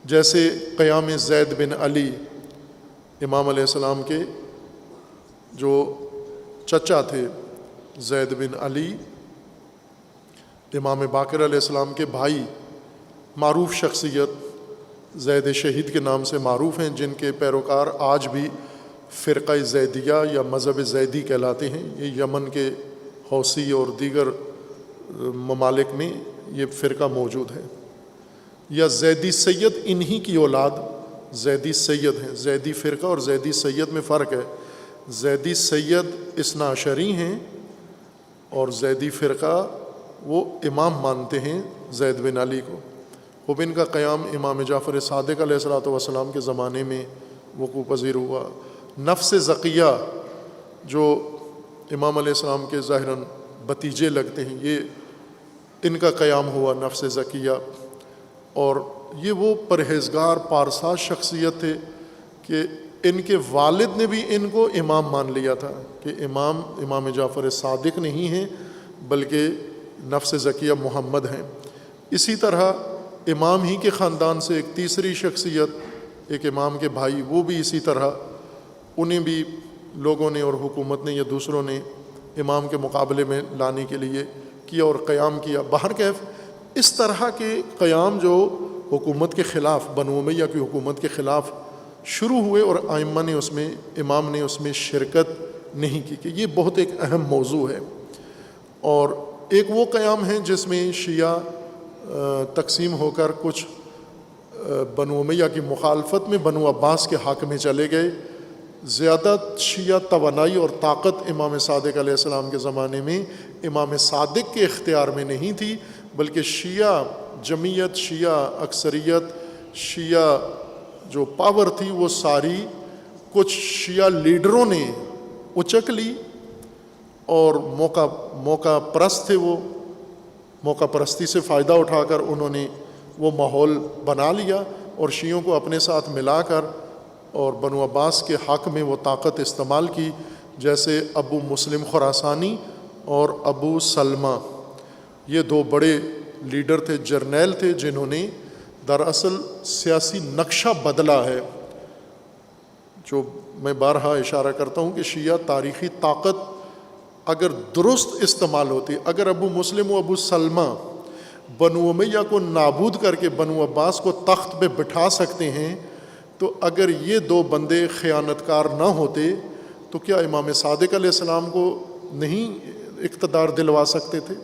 جیسے قیام زید بن علی، امام علیہ السلام کے جو چچا تھے زید بن علی، امام باقر علیہ السلام کے بھائی، معروف شخصیت، زید شہید کے نام سے معروف ہیں، جن کے پیروکار آج بھی فرقہ زیدیہ یا مذہب زیدی کہلاتے ہیں۔ یہ یمن کے حوثی اور دیگر ممالک میں یہ فرقہ موجود ہے۔ یا زیدی سید، انہی کی اولاد زیدی سید ہیں۔ زیدی فرقہ اور زیدی سید میں فرق ہے۔ زیدی سید اثنا عشری ہیں، اور زیدی فرقہ وہ امام مانتے ہیں زید بن علی کو۔ خب ان کا قیام امام جعفر صادق علیہ السلام کے زمانے میں وقوع پذیر ہوا۔ نفس زکیہ جو امام علیہ السلام کے ظاہراً بھتیجے لگتے ہیں، یہ ان کا قیام ہوا نفس زکیہ، اور یہ وہ پرہیزگار پارسا شخصیت تھے کہ ان کے والد نے بھی ان کو امام مان لیا تھا کہ امام جعفر صادق نہیں ہیں بلکہ نفس زکیہ محمد ہیں۔ اسی طرح امام ہی کے خاندان سے ایک تیسری شخصیت، ایک امام کے بھائی، وہ بھی اسی طرح، انہیں بھی لوگوں نے اور حکومت نے یا دوسروں نے امام کے مقابلے میں لانے کے لیے کیا اور قیام کیا۔ بہرکیف اس طرح کے قیام جو حکومت کے خلاف، بنو امیہ کی حکومت کے خلاف شروع ہوئے، اور ائمہ نے اس میں، امام نے اس میں شرکت نہیں کی، کہ یہ بہت ایک اہم موضوع ہے۔ اور ایک وہ قیام ہے جس میں شیعہ تقسیم ہو کر کچھ بنو امیہ کی مخالفت میں بنو عباس کے حق میں چلے گئے۔ زیادہ شیعہ توانائی اور طاقت امام صادق علیہ السلام کے زمانے میں امام صادق کے اختیار میں نہیں تھی، بلکہ شیعہ جمعیت، شیعہ اکثریت، شیعہ جو پاور تھی وہ ساری کچھ شیعہ لیڈروں نے اچک لی، اور موقع پرست تھے، وہ موقع پرستی سے فائدہ اٹھا کر انہوں نے وہ ماحول بنا لیا اور شیعوں کو اپنے ساتھ ملا کر اور بنو عباس کے حق میں وہ طاقت استعمال کی، جیسے ابو مسلم خراسانی اور ابو سلمہ، یہ دو بڑے لیڈر تھے، جرنیل تھے، جنہوں نے دراصل سیاسی نقشہ بدلا ہے۔ جو میں بارہا اشارہ کرتا ہوں کہ شیعہ تاریخی طاقت اگر درست استعمال ہوتی، اگر ابو مسلم و ابو سلمہ بنو امیہ کو نابود کر کے بنو عباس کو تخت پہ بٹھا سکتے ہیں، تو اگر یہ دو بندے خیانت کار نہ ہوتے تو کیا امام صادق علیہ السلام کو نہیں اقتدار دلوا سکتے تھے؟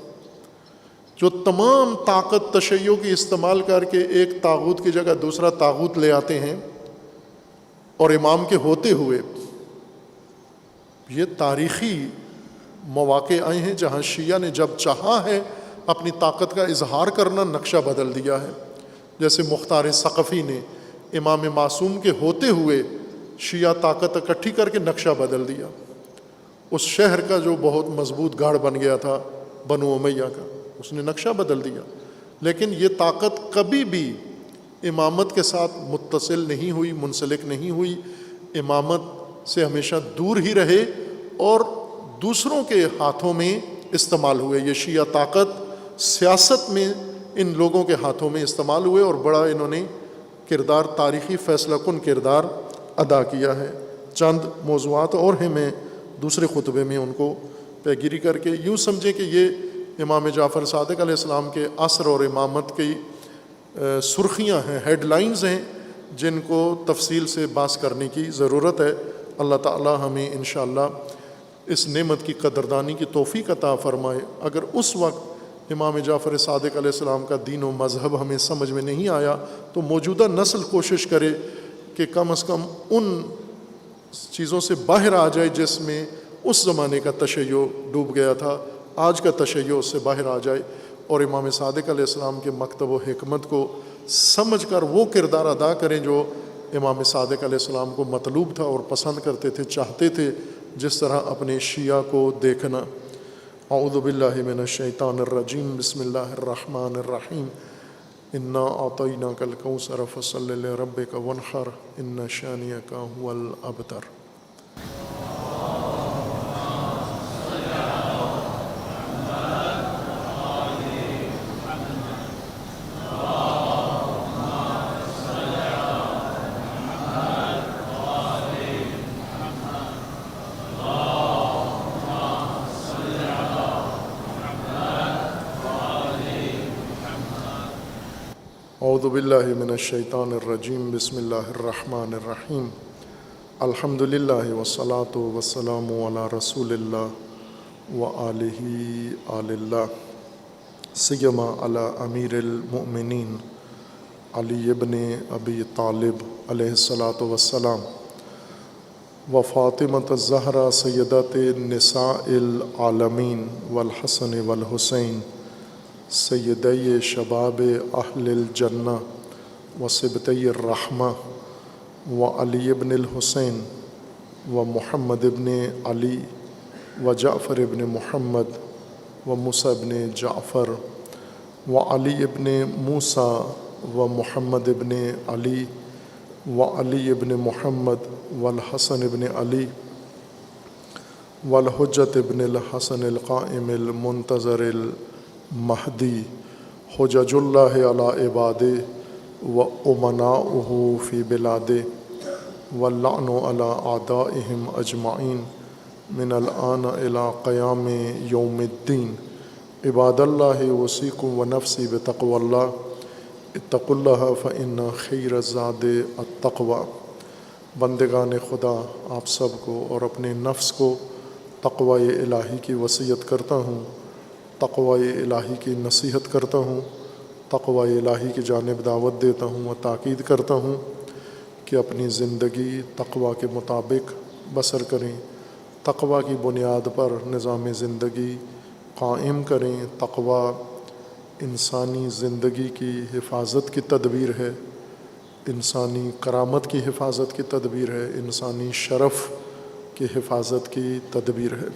جو تمام طاقت تشیع کی استعمال کر کے ایک طاغوت کی جگہ دوسرا طاغوت لے آتے ہیں، اور امام کے ہوتے ہوئے یہ تاریخی مواقع آئے ہیں جہاں شیعہ نے جب چاہا ہے اپنی طاقت کا اظہار کرنا، نقشہ بدل دیا ہے۔ جیسے مختار ثقفی نے امام معصوم کے ہوتے ہوئے شیعہ طاقت اکٹھی کر کے نقشہ بدل دیا، اس شہر کا جو بہت مضبوط گڑھ بن گیا تھا بنو امیہ کا، اس نے نقشہ بدل دیا۔ لیکن یہ طاقت کبھی بھی امامت کے ساتھ متصل نہیں ہوئی، منسلک نہیں ہوئی، امامت سے ہمیشہ دور ہی رہے اور دوسروں کے ہاتھوں میں استعمال ہوئے۔ یہ شیعہ طاقت سیاست میں ان لوگوں کے ہاتھوں میں استعمال ہوئے، اور بڑا انہوں نے کردار، تاریخی فیصلہ کن کردار ادا کیا ہے۔ چند موضوعات اور ہیں، میں دوسرے خطبے میں ان کو پیگیری کر کے یوں سمجھیں کہ یہ امام جعفر صادق علیہ السلام کے عصر اور امامت کی سرخیاں ہیں، ہیڈ لائنز ہیں، جن کو تفصیل سے بحث کرنے کی ضرورت ہے۔ اللہ تعالی ہمیں انشاءاللہ اس نعمت کی قدردانی کی توفیق عطا فرمائے۔ اگر اس وقت امام جعفر صادق علیہ السلام کا دین و مذہب ہمیں سمجھ میں نہیں آیا تو موجودہ نسل کوشش کرے کہ کم از کم ان چیزوں سے باہر آ جائے جس میں اس زمانے کا تشیع ڈوب گیا تھا، آج کا تشیع اس سے باہر آ جائے، اور امام صادق علیہ السلام کے مکتب و حکمت کو سمجھ کر وہ کردار ادا کریں جو امام صادق علیہ السلام کو مطلوب تھا اور پسند کرتے تھے، چاہتے تھے، جس طرح اپنے شیعہ کو دیکھنا۔ اعوذ باللہ من الشیطان الرجیم، بسم اللہ الرحمن الرحیم، انا اعطیناک الکوثر فصل لربک وانحر ان شانئک هو الابتر۔ اعوذ باللہ من الشیطان الرجیم، بسم اللہ الرحمن الرحیم، الحمد للہ والصلاة والسلام علی رسول اللہ وآلہ آل اللہ، سیما علی امیر المؤمنین علی ابن ابی طالب علیہ الصلاۃ والسلام، و فاطمۃ الزہرا سیدۃ نساء العالمین، والحسن والحسین سیدی شباب اہل الجنہ و صبطی الرحمہ، و علی ابن الحسین و محمد ابن علی و جعفر ابن محمد و موسیٰ ابن جعفر و علی ابن موسیٰ و محمد ابن علی و علی ابن محمد والحسن ابن علی والحجت ابن الحسن القائم المنتظر المہدی حجج اللہ علی عبادہ و امناؤہ فی بلادہ واللعن علی اعدائہم اجمعین من الآن الی قیام یوم الدین۔ عباد اللہ اوصیکم و نفسی بتقوی اللہ، اتقوا اللہ فإن خیر الزاد التقوی۔ بندگان خدا، آپ سب کو اور اپنے نفس کو تقوی الہی کی وصیت کرتا ہوں، تقوی الہی کی نصیحت کرتا ہوں، تقوی الہی کی جانب دعوت دیتا ہوں و تاکید کرتا ہوں کہ اپنی زندگی تقوی کے مطابق بسر کریں، تقوی کی بنیاد پر نظام زندگی قائم کریں۔ تقوی انسانی زندگی کی حفاظت کی تدبیر ہے، انسانی کرامت کی حفاظت کی تدبیر ہے، انسانی شرف کی حفاظت کی تدبیر ہے۔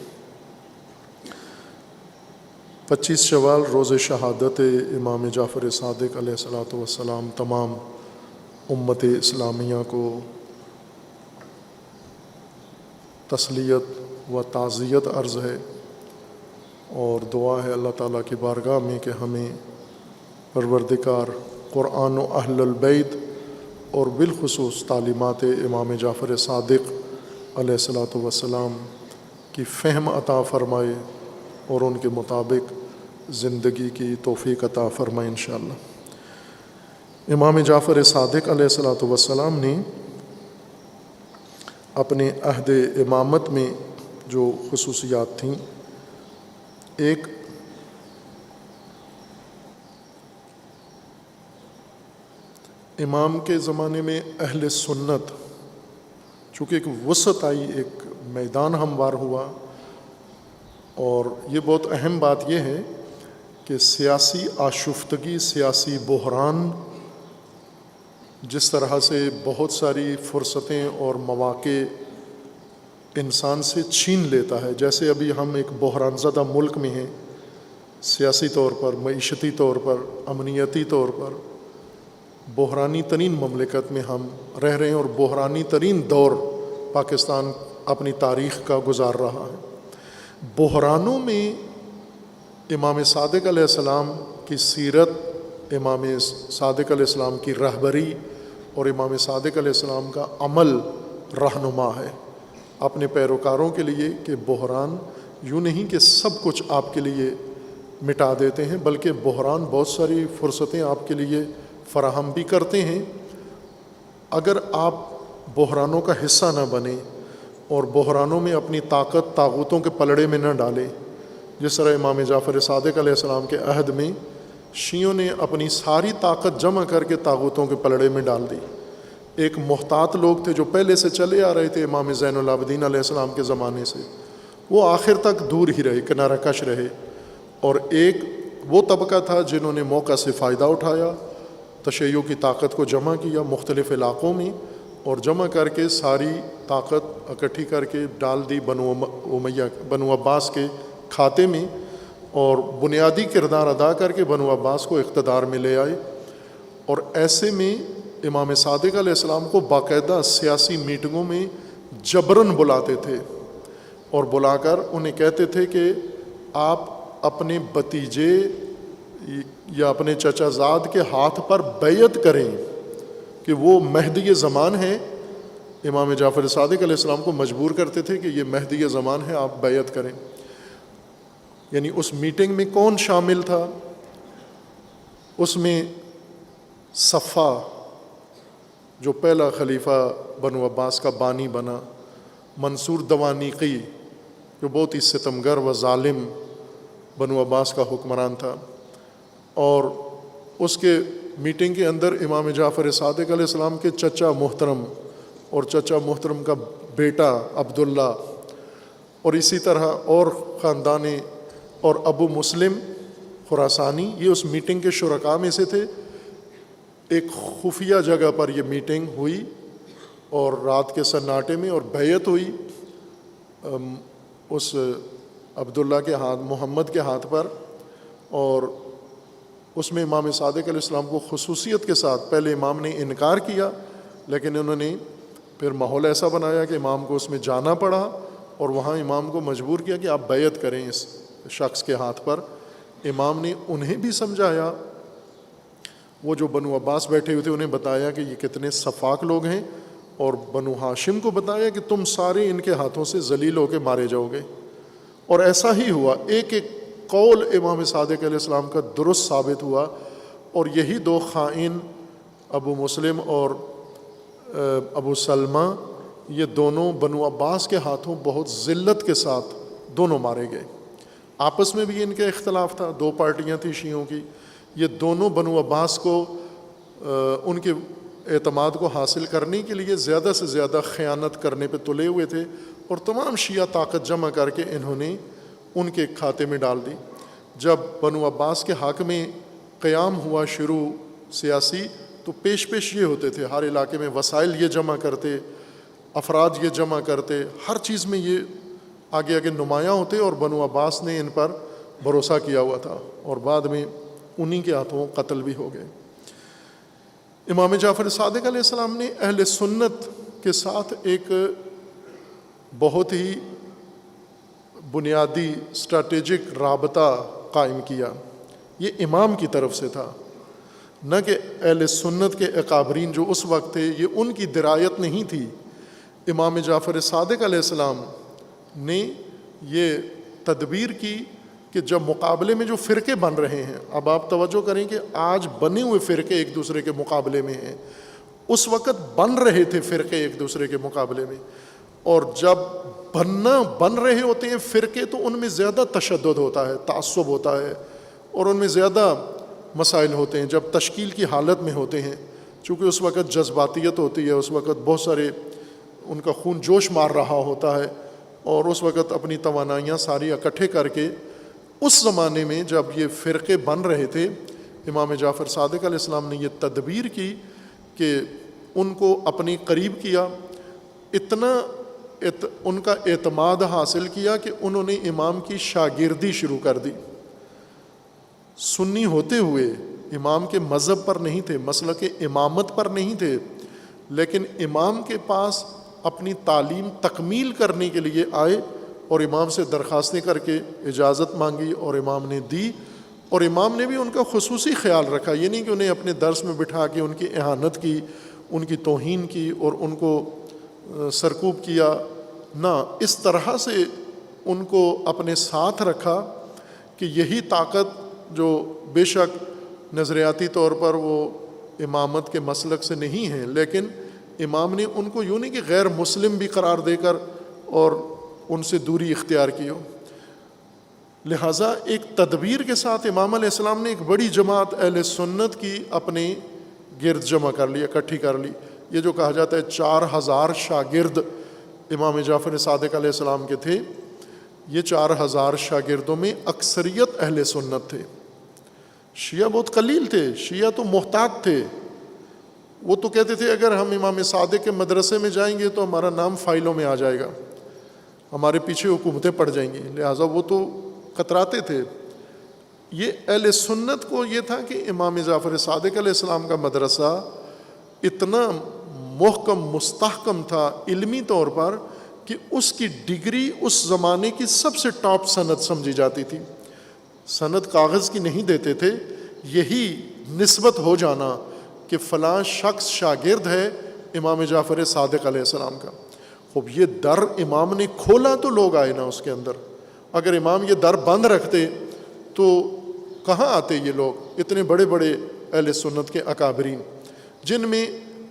25 شوال روز شہادت امام جعفر صادق علیہ الصلاۃ والسلام تمام امت اسلامیہ کو تسلیت و تعزیت عرض ہے، اور دعا ہے اللہ تعالیٰ کی بارگاہ میں کہ ہمیں پروردگار قرآن و اہل البیت اور بالخصوص تعلیمات امام جعفر صادق علیہ الصلاۃ والسلام کی فہم عطا فرمائے اور ان کے مطابق زندگی کی توفیق عطا فرمائے انشاءاللہ۔ امام جعفر صادق علیہ الصلاۃ والسلام نے اپنے عہد امامت میں جو خصوصیات تھیں، ایک امام کے زمانے میں اہل سنت، چونکہ ایک وسعت آئی، ایک میدان ہموار ہوا، اور یہ بہت اہم بات یہ ہے کہ سیاسی آشفتگی، سیاسی بحران جس طرح سے بہت ساری فرصتیں اور مواقع انسان سے چھین لیتا ہے، جیسے ابھی ہم ایک بحران زدہ ملک میں ہیں، سیاسی طور پر، معیشتی طور پر، امنیتی طور پر بحرانی ترین مملکت میں ہم رہ رہے ہیں، اور بحرانی ترین دور پاکستان اپنی تاریخ کا گزار رہا ہے۔ بحرانوں میں امام صادق علیہ السلام کی سیرت، امام صادق علیہ السلام کی رہبری اور امام صادق علیہ السلام کا عمل رہنما ہے اپنے پیروکاروں کے لیے، کہ بحران یوں نہیں کہ سب کچھ آپ کے لیے مٹا دیتے ہیں، بلکہ بحران بہت ساری فرصتیں آپ کے لیے فراہم بھی کرتے ہیں۔ اگر آپ بحرانوں کا حصہ نہ بنیں اور بحرانوں میں اپنی طاقت طاغوتوں کے پلڑے میں نہ ڈالیں، جس طرح امام جعفر صادق علیہ السلام کے عہد میں شیعوں نے اپنی ساری طاقت جمع کر کے طاغوتوں کے پلڑے میں ڈال دی۔ ایک محتاط لوگ تھے جو پہلے سے چلے آ رہے تھے امام زین العابدین علیہ السلام کے زمانے سے، وہ آخر تک دور ہی رہے، کنارہ کش رہے، اور ایک وہ طبقہ تھا جنہوں نے موقع سے فائدہ اٹھایا، تشیع کی طاقت کو جمع کیا مختلف علاقوں میں، اور جمع کر کے ساری طاقت اکٹھی کر کے ڈال دی بنو عباس کے کھاتے میں، اور بنیادی کردار ادا کر کے بنو عباس کو اقتدار میں لے آئے۔ اور ایسے میں امام صادق علیہ السلام کو باقاعدہ سیاسی میٹنگوں میں جبراً بلاتے تھے، اور بلا کر انہیں کہتے تھے کہ آپ اپنے بھتیجے یا اپنے چچا زاد کے ہاتھ پر بیعت کریں کہ وہ مہدی زمان ہے۔ امام جعفر صادق علیہ السلام کو مجبور کرتے تھے کہ یہ مہدی زمان ہے، آپ بیعت کریں۔ یعنی اس میٹنگ میں کون شامل تھا؟ اس میں صفا، جو پہلا خلیفہ بنو عباس کا بانی بنا، منصور دوانیقی جو بہت ہی ستمگر و ظالم بنو عباس کا حکمران تھا، اور اس کے میٹنگ کے اندر امام جعفر صادق علیہ السلام کے چچا محترم اور چچا محترم کا بیٹا عبداللہ، اور اسی طرح اور خاندانی، اور ابو مسلم خراسانی، یہ اس میٹنگ کے شرکاء میں سے تھے۔ ایک خفیہ جگہ پر یہ میٹنگ ہوئی، اور رات کے سناٹے میں، اور بیعت ہوئی اس عبداللہ کے ہاتھ، محمد کے ہاتھ پر، اور اس میں امام صادق علیہ السلام کو خصوصیت کے ساتھ پہلے امام نے انکار کیا، لیکن انہوں نے پھر ماحول ایسا بنایا کہ امام کو اس میں جانا پڑا، اور وہاں امام کو مجبور کیا کہ آپ بیعت کریں اس شخص کے ہاتھ پر۔ امام نے انہیں بھی سمجھایا، وہ جو بنو عباس بیٹھے ہوئے تھے انہیں بتایا کہ یہ کتنے صفاک لوگ ہیں، اور بنو ہاشم کو بتایا کہ تم سارے ان کے ہاتھوں سے ذلیل ہو کے مارے جاؤ گے، اور ایسا ہی ہوا۔ ایک ایک قول امام صادق علیہ السلام کا درست ثابت ہوا، اور یہی دو خائن ابو مسلم اور ابو سلمہ، یہ دونوں بنو عباس کے ہاتھوں بہت ذلت کے ساتھ دونوں مارے گئے۔ آپس میں بھی ان کا اختلاف تھا، دو پارٹیاں تھیں شیعوں کی، یہ دونوں بنو عباس کو ان کے اعتماد کو حاصل کرنے کے لیے زیادہ سے زیادہ خیانت کرنے پہ تلے ہوئے تھے، اور تمام شیعہ طاقت جمع کر کے انہوں نے ان کے کھاتے میں ڈال دی۔ جب بنو عباس کے حق میں قیام ہوا شروع سیاسی، تو پیش پیش یہ ہوتے تھے، ہر علاقے میں وسائل یہ جمع کرتے، افراد یہ جمع کرتے، ہر چیز میں یہ آگے آگے نمایاں ہوتے، اور بنو عباس نے ان پر بھروسہ کیا ہوا تھا، اور بعد میں انہی کے ہاتھوں قتل بھی ہو گئے۔ امام جعفر صادق علیہ السلام نے اہل سنت کے ساتھ ایک بہت ہی بنیادی اسٹریٹجک رابطہ قائم کیا، یہ امام کی طرف سے تھا، نہ کہ اہل سنت کے اکابرین جو اس وقت تھے، یہ ان کی درایت نہیں تھی۔ امام جعفر صادق علیہ السلام نے یہ تدبیر کی کہ جب مقابلے میں جو فرقے بن رہے ہیں، اب آپ توجہ کریں کہ آج بنے ہوئے فرقے ایک دوسرے کے مقابلے میں ہیں، اس وقت بن رہے تھے فرقے ایک دوسرے کے مقابلے میں، اور جب بن رہے ہوتے ہیں فرقے تو ان میں زیادہ تشدد ہوتا ہے، تعصب ہوتا ہے، اور ان میں زیادہ مسائل ہوتے ہیں جب تشکیل کی حالت میں ہوتے ہیں، چونکہ اس وقت جذباتیت ہوتی ہے، اس وقت بہت سارے ان کا خون جوش مار رہا ہوتا ہے، اور اس وقت اپنی توانائیاں ساری اکٹھے کر کے اس زمانے میں جب یہ فرقے بن رہے تھے، امام جعفر صادق علیہ السلام نے یہ تدبیر کی کہ ان کو اپنے قریب کیا، اتنا ان کا اعتماد حاصل کیا کہ انہوں نے امام کی شاگردی شروع کر دی۔ سنی ہوتے ہوئے امام کے مذہب پر نہیں تھے، مسلک امامت پر نہیں تھے، لیکن امام کے پاس اپنی تعلیم تکمیل کرنے کے لیے آئے، اور امام سے درخواستیں کر کے اجازت مانگی، اور امام نے دی، اور امام نے بھی ان کا خصوصی خیال رکھا۔ یہ نہیں کہ انہیں اپنے درس میں بٹھا کے ان کی اہانت کی، ان کی توہین کی اور ان کو سرکوب کیا، نہ، اس طرح سے ان کو اپنے ساتھ رکھا کہ یہی طاقت جو بے شک نظریاتی طور پر وہ امامت کے مسلک سے نہیں ہیں، لیکن امام نے ان کو یوں نہیں کہ غیر مسلم بھی قرار دے کر اور ان سے دوری اختیار کی ہو، لہٰذا ایک تدبیر کے ساتھ امام علیہ السلام نے ایک بڑی جماعت اہل سنت کی اپنے گرد جمع کر لی، اکٹھی کر لی۔ یہ جو کہا جاتا ہے 4000 شاگرد امام جعفر صادق علیہ السلام کے تھے، یہ 4000 شاگردوں میں اکثریت اہل سنت تھے۔ شیعہ بہت قلیل تھے، شیعہ تو محتاط تھے، وہ تو کہتے تھے اگر ہم امام صادق کے مدرسے میں جائیں گے تو ہمارا نام فائلوں میں آ جائے گا، ہمارے پیچھے حکومتیں پڑ جائیں گی، لہٰذا وہ تو کتراتے تھے۔ یہ اہل سنت کو یہ تھا کہ امام جعفر صادق علیہ السلام کا مدرسہ اتنا محکم مستحکم تھا علمی طور پر کہ اس کی ڈگری اس زمانے کی سب سے ٹاپ سند سمجھی جاتی تھی۔ سند کاغذ کی نہیں دیتے تھے، یہی نسبت ہو جانا کہ فلاں شخص شاگرد ہے امام جعفر صادق علیہ السلام کا۔ خوب یہ در امام نے کھولا تو لوگ آئے نا اس کے اندر، اگر امام یہ در بند رکھتے تو کہاں آتے یہ لوگ، اتنے بڑے بڑے اہل سنت کے اکابرین، جن میں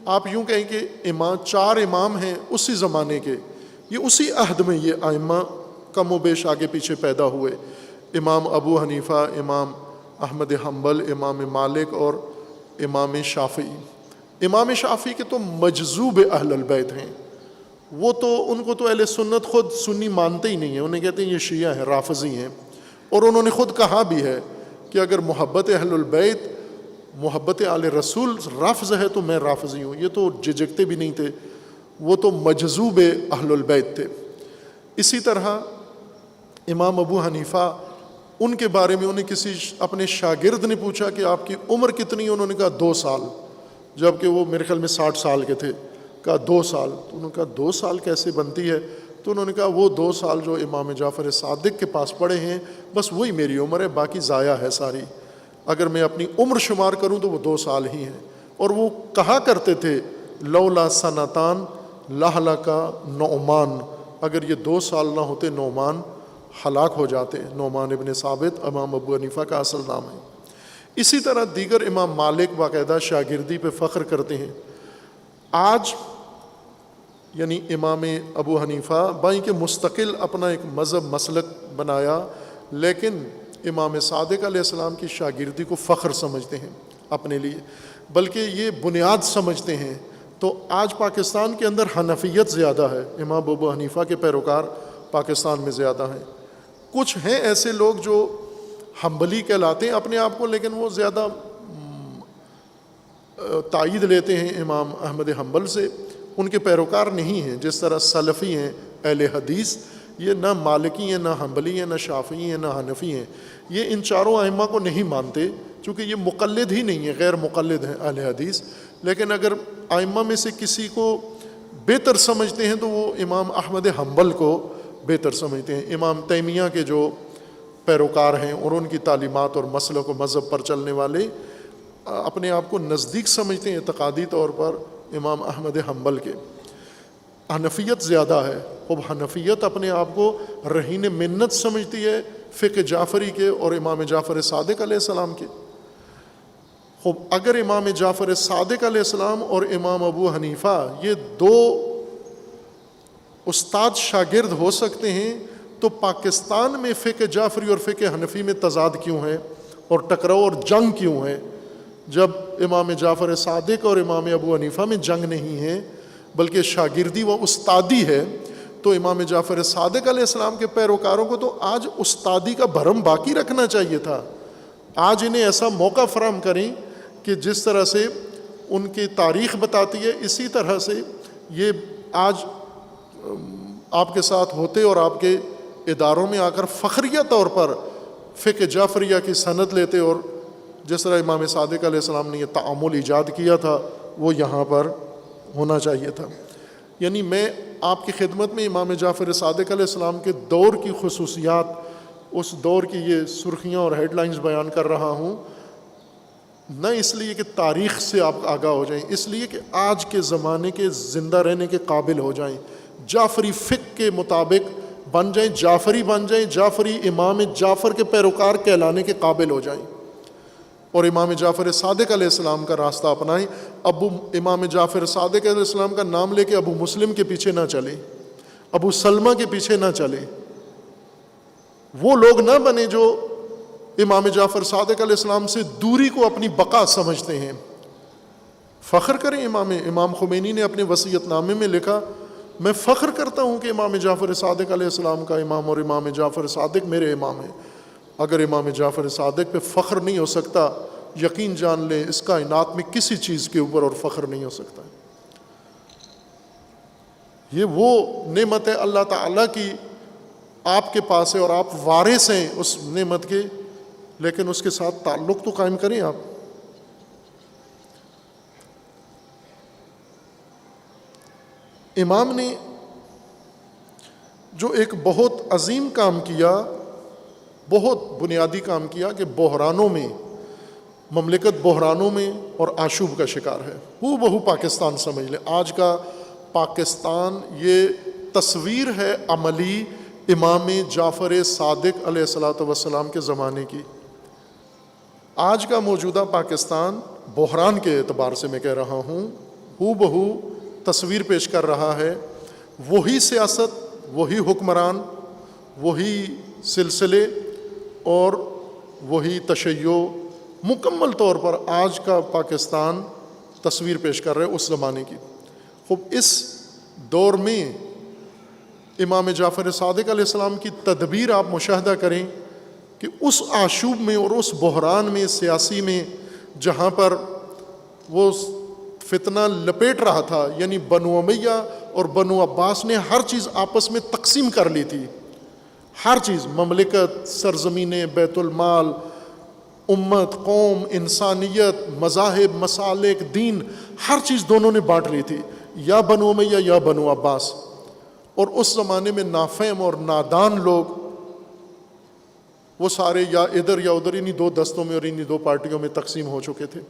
آپ یوں کہیں کہ امام 4 امام ہیں اسی زمانے کے، یہ اسی عہد میں یہ ائمہ کم و بیش آگے پیچھے پیدا ہوئے، امام ابو حنیفہ، امام احمد حنبل، امام مالک اور امام شافعی۔ امام شافعی کے تو مجذوب اہل البیت ہیں، وہ تو ان کو تو اہل سنت خود سنی مانتے ہی نہیں ہیں، انہیں کہتے ہیں یہ شیعہ ہیں، رافضی ہیں، اور انہوں نے خود کہا بھی ہے کہ اگر محبت اہل البیت، محبت آل رسول رافض ہے تو میں رافضی ہوں۔ یہ تو جھجکتے بھی نہیں تھے، وہ تو مجذوب اہل البیت تھے۔ اسی طرح امام ابو حنیفہ ان کے بارے میں انہیں کسی اپنے شاگرد نے پوچھا کہ آپ کی عمر کتنی ہے؟ انہوں نے کہا 2 سال، جبکہ وہ میرے خیال میں 60 سال کے تھے. کہا 2 سال. تو انہوں نے کہا 2 سال کیسے بنتی ہے؟ تو انہوں نے کہا وہ 2 سال جو امام جعفر صادق کے پاس پڑے ہیں بس وہی میری عمر ہے، باقی ضائع ہے ساری. اگر میں اپنی عمر شمار کروں تو وہ 2 سال ہی ہیں. اور وہ کہا کرتے تھے لولا سنتان لہلک نعمان، اگر یہ 2 سال نہ ہوتے نعمان ہلاک ہو جاتے. نعمان ابن ثابت امام ابو حنیفہ کا اصل نام ہے. اسی طرح دیگر امام مالک باقاعدہ شاگردی پہ فخر کرتے ہیں. آج یعنی امام ابو حنیفہ بائیں کہ مستقل اپنا ایک مذہب مسلک بنایا، لیکن امام صادق علیہ السلام کی شاگردی کو فخر سمجھتے ہیں اپنے لیے، بلکہ یہ بنیاد سمجھتے ہیں. تو آج پاکستان کے اندر حنفیت زیادہ ہے، امام ابو حنیفہ کے پیروکار پاکستان میں زیادہ ہیں. کچھ ہیں ایسے لوگ جو حنبلی کہلاتے ہیں اپنے آپ کو، لیکن وہ زیادہ تائید لیتے ہیں امام احمد حنبل سے، ان کے پیروکار نہیں ہیں. جس طرح سلفی ہیں اہل حدیث، یہ نہ مالکی ہیں، نہ حنبلی ہیں، نہ شافعی ہیں، نہ حنفی ہیں. یہ ان چاروں ائمہ کو نہیں مانتے چونکہ یہ مقلد ہی نہیں ہیں، غیر مقلد ہیں اہل حدیث. لیکن اگر ائمہ میں سے کسی کو بہتر سمجھتے ہیں تو وہ امام احمد حنبل کو بہتر سمجھتے ہیں. امام تیمیہ کے جو پیروکار ہیں اور ان کی تعلیمات اور مسلک و مذہب پر چلنے والے اپنے آپ کو نزدیک سمجھتے ہیں اعتقادی طور پر امام احمد حنبل کے. حنفیت زیادہ ہے. اب حنفیت اپنے آپ کو رہین منت سمجھتی ہے فقہ جعفری کے اور امام جعفر صادق علیہ السلام کے. خب اگر امام جعفر صادق علیہ السلام اور امام ابو حنیفہ یہ 2 استاد شاگرد ہو سکتے ہیں تو پاکستان میں فقہ جعفری اور فقہ حنفی میں تضاد کیوں ہے اور ٹکراؤ اور جنگ کیوں ہے؟ جب امام جعفر صادق اور امام ابو حنیفہ میں جنگ نہیں ہے بلکہ شاگردی و استادی ہے، تو امام جعفر صادق علیہ السلام کے پیروکاروں کو تو آج استادی کا بھرم باقی رکھنا چاہیے تھا. آج انہیں ایسا موقع فراہم کریں کہ جس طرح سے ان کی تاریخ بتاتی ہے اسی طرح سے یہ آج آپ کے ساتھ ہوتے اور آپ کے اداروں میں آ کر فخریہ طور پر فقہ جعفریہ کی سند لیتے، اور جس طرح امام صادق علیہ السلام نے یہ تعامل ایجاد کیا تھا وہ یہاں پر ہونا چاہیے تھا. یعنی میں آپ کی خدمت میں امام جعفر صادق علیہ السلام کے دور کی خصوصیات، اس دور کی یہ سرخیاں اور ہیڈ لائنز بیان کر رہا ہوں، نہ اس لیے کہ تاریخ سے آپ آگاہ ہو جائیں، اس لیے کہ آج کے زمانے کے زندہ رہنے کے قابل ہو جائیں، جعفری فقہ کے مطابق بن جائیں، جعفری بن جائیں، جعفری امام جعفر کے پیروکار کہلانے کے قابل ہو جائیں اور امام جعفر صادق علیہ السلام کا راستہ اپنائیں. امام جعفر صادق علیہ السلام کا نام لے کے ابو مسلم کے پیچھے نہ چلیں، ابو سلمہ کے پیچھے نہ چلیں. وہ لوگ نہ بنے جو امام جعفر صادق علیہ السلام سے دوری کو اپنی بقا سمجھتے ہیں. فخر کریں. امام خمینی نے اپنے وصیت نامے میں لکھا، میں فخر کرتا ہوں کہ امام جعفر صادق علیہ السلام کا امام اور امام جعفر صادق میرے امام ہیں. اگر امام جعفر صادق پہ فخر نہیں ہو سکتا، یقین جان لیں اس کائنات میں کسی چیز کے اوپر اور فخر نہیں ہو سکتا. یہ وہ نعمت ہے اللہ تعالیٰ کی آپ کے پاس ہے اور آپ وارث ہیں اس نعمت کے، لیکن اس کے ساتھ تعلق تو قائم کریں آپ. امام نے جو ایک بہت عظیم کام کیا، بہت بنیادی کام کیا کہ بحرانوں میں، مملکت بحرانوں میں اور آشوب کا شکار ہے. ہو بہو پاکستان سمجھ لیں. آج کا پاکستان یہ تصویر ہے عملی امام جعفر صادق علیہ الصلاۃ والسلام کے زمانے کی. آج کا موجودہ پاکستان بحران کے اعتبار سے میں کہہ رہا ہوں، ہو بہو تصویر پیش کر رہا ہے. وہی سیاست، وہی حکمران، وہی سلسلے اور وہی تشیع مکمل طور پر آج کا پاکستان تصویر پیش کر رہے اس زمانے کی. خوب اس دور میں امام جعفر صادق علیہ السلام کی تدبیر آپ مشاہدہ کریں کہ اس آشوب میں اور اس بحران میں سیاسی میں جہاں پر وہ فتنہ لپیٹ رہا تھا، یعنی بنو امیہ اور بنو عباس نے ہر چیز آپس میں تقسیم کر لی تھی، ہر چیز، مملکت، سرزمینیں، بیت المال، امت، قوم، انسانیت، مذاہب، مسالک، دین، ہر چیز دونوں نے بانٹ لی تھی، یا بنو امیہ یا بنو عباس. اور اس زمانے میں نافہم اور نادان لوگ وہ سارے یا ادھر یا ادھر انہی دو دستوں میں اور انہی دو پارٹیوں میں تقسیم ہو چکے تھے.